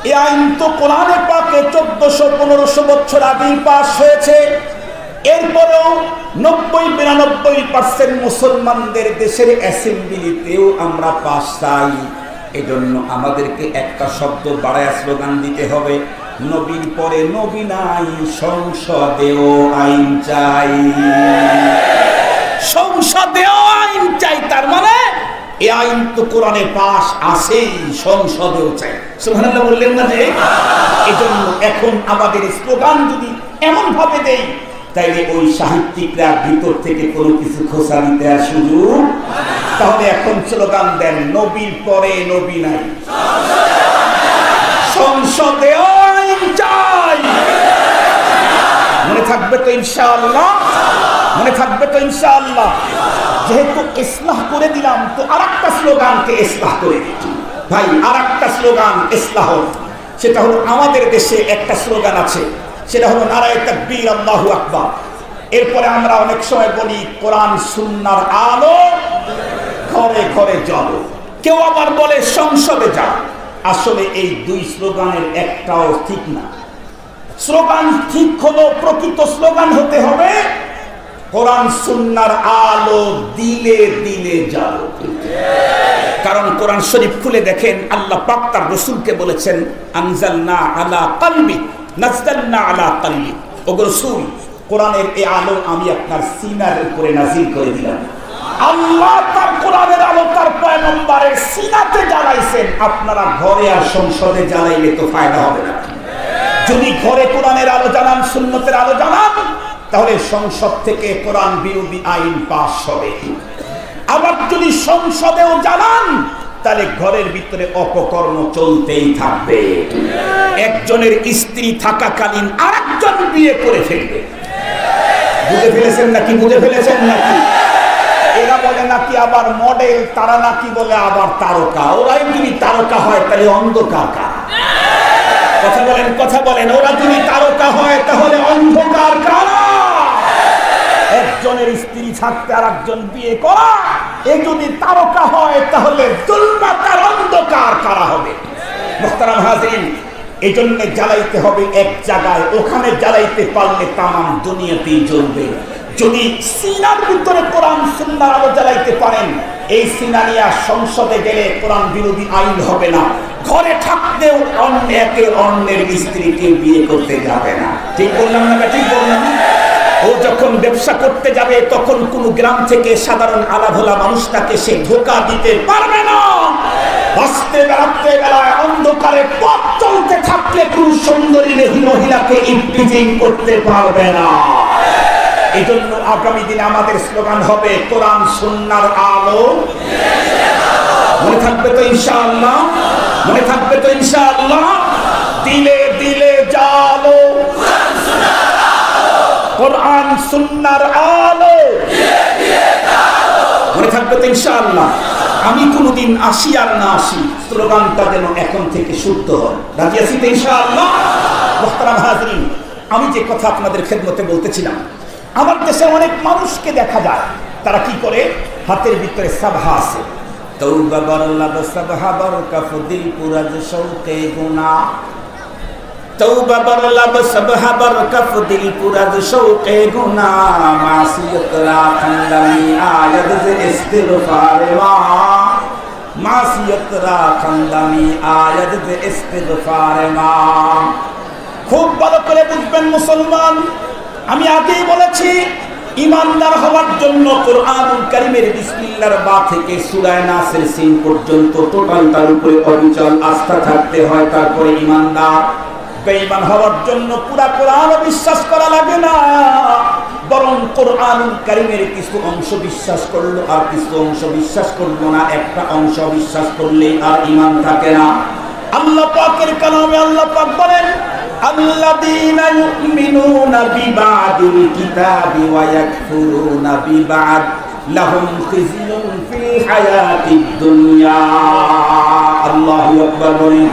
এই আইন তো কোরআনে পাকে 1400-1500 বছর আগেই পাস হয়েছে। এরপরেও 90-92% মুসলমানদের দেশের অ্যাসেম্বলিতেও আমরা পাস চাই। এজন্য আমাদেরকে একটা শব্দ বাড়ায় স্লোগান দিতে হবে, নবীর পরে নবী নাই, সংসদেও আইন চাই। সংসদেও আইন চাই, তার মানে এই আইন তো কোরআনে পাস আছেই, সংসদেও চাই। সুবহানাল্লাহ বললেন না? যে এজন্য এখন আমাদের স্লোগান যদি এমন ভাবে দেই, তাইলে ওই সাহিত্যিকরা ভিতর থেকে কোনো কিছু খোঁচা দিতে আর সুযোগ। তাহলে এখন স্লোগান দেন, নবীর পরে নবী নাই, সংসদেও আইন চাই। মনে থাকবে তো ইনশাআল্লাহ? মনে থাকবে তো ইনশাআল্লাহ? যেহেতু ইসলাহ করে দিলাম, তো আরেকটা স্লোগানকে ইসলাহ করে দিচ্ছি ভাই। আরেকটা স্লোগান ইসলাহ, সেটা হলো আমাদের দেশে একটা স্লোগান আছে, সেটা হলো নারায়ে তাকবীর, আল্লাহু আকবার। এরপরে আমরা অনেক সময় বলি কোরআন সুন্নাহর আলো ঘরে ঘরে জ্বলো, কেউ আবার বলে সংসদে যাও। আসলে এই দুই স্লোগানের একটাও ঠিক না। স্লোগান ঠিক হলো, প্রকৃত স্লোগান হতে হবে কোরআন সুন্নাহর আলো দিলে দিলে জ্বলো। কারণ কোরআন শরীফ খুলে দেখেন, আল্লাহ পাক তার রাসূলকে বলেছেন, আনজালনা আলা কলবি নাযালনা আলা কলবি। ও রাসূল, কোরআনের এই আলো আমি আপনার সিনার উপরে নাযিল করে দিলাম। আল্লাহ তার কোরআনের আলো তার পয়গম্বরের সিনাতে জ্বালাইছেন। আপনারা ঘরে আর সংসদে জ্বালাইলে তো ফায়দা হবে না। যদি ঘরে কোরআনের আলো জ্বালান, সুন্নতের আলো জ্বালান, তাহলে সংসদ থেকে কোরআন বিরোধী আইন পাস হবে। আবার যদি সংসদেও জ্বালান তাহলে ঘরের ভিতরে অপকর্ম চলতেই থাকবে। একজনের স্ত্রী থাকাকালীন আরেকজন বিয়ে করে ফেলবে। বুঝে ফেলেছেন নাকি? বুঝে ফেলেছেন নাকি? এরা বলে নাকি আবার মডেল, তারা নাকি বলে আবার তারকা। ওরাই যদি তারকা হয় তাহলে অন্ধকার কারা? কথা বলেন, কথা বলেন। ওরা যদি তারকা হয় তাহলে অন্ধকার কারা? একজনের স্ত্রী থাকতে আর একজন বিয়ে করা, এ যদি তারকা হয় তাহলে জুলমাতার অন্ধকার কারা হবে? মুহতারাম হাজিরিন, এই জন্য জ্বালাইতে হবে এক জায়গায়। ওখানে জ্বালাইতে পারলে তামাম দুনিয়াতেই জ্বলবে। যদি সিনার ভিতরে কোরআন সুন্নাহর আলো জ্বালাইতে পারেন, এই সিনা নিয়ে সংসদে গেলে কোরআন বিরোধী আইন হবে না। ঘরে থাকতেও একে অন্যের স্ত্রীকে বিয়ে করতে যাবে না। ঠিক বললাম না? ঠিক বললাম না? ও যখন ব্যবসা করতে যাবে তখন কোন গ্রাম থেকে সাধারণ আলাভোলা মানুষটাকে সে ধোঁকা দিতে পারবে না। রাস্তায় রাত্রে বেলায় অন্ধকারে পথ চলতে থাকলে কোন সুন্দরী মহিলাকে ইমপ্রিজিং করতে পারবে না। এই জন্য আগামী দিনে আমাদের স্লোগান হবে কোরআন সুন্নাহর আলো। মনে থাকবে তো ইনশাআল্লাহ? মনে থাকবে তো ইনশাআল্লাহ? দিলে দিলে জালো কোরআন সুন্নাহর আলো। মনে থাকবে তো ইনশাআল্লাহ? আমি কোনদিন আসি আর না আসি, স্লোগানটা যেন এখন থেকে শুদ্ধ হয়। রাজি আছি তো ইনশাআল্লাহ? মুহতারাম হাজিরিন, আমি যে কথা আপনাদের খেদমতে বলতেছিলাম, আমার দেশে অনেক মানুষকে দেখা যায় তারা কি করে, হাতের ভিতরে সাবহা আছে। তওবা বরলাব সাবহা বরকাফ দিল পুরাজ শৌকে গুনাহ। তওবা বরলাব সাবহা বরকাফ দিল পুরাজ শৌকে গুনাহ। মাসিয়ত রা খন্দানি আয়াত জে ইস্তিগফার মা। মাসিয়ত রা খন্দানি আয়াত জে ইস্তিগফার মা। খুব ভালো করে বুঝবেন মুসলমান, আমি আগেই বলেছি ইমানদার হওয়ার জন্য কোরআনুল কারীমের বিসমিল্লাহর বা থেকে সূরা নাসের সিন পর্যন্ত টোটালটার উপরে অবিচল আস্থা থাকতে হয়, তারপরে ইমানদার। বেঈমান হওয়ার জন্য পুরা কোরআন বিশ্বাস করা লাগে না, বরং কোরআনুল কারীমের কিছু অংশ বিশ্বাস করলো আর কিছু অংশ বিশ্বাস করলো না। একটা অংশ বিশ্বাস করলেই আর ঈমান থাকে না। আল্লাহ পাকের কালামে আল্লাহ পাক বলেন, আল্লাযীনা ইউমিনুনা বিবাদিল কিতাবি ওয়া ইয়াকফুরুনা বিবাদ লাহুম খিজয়ুন ফিল হায়াতিদ দুনিয়া। আল্লাহু আকবার বলেন।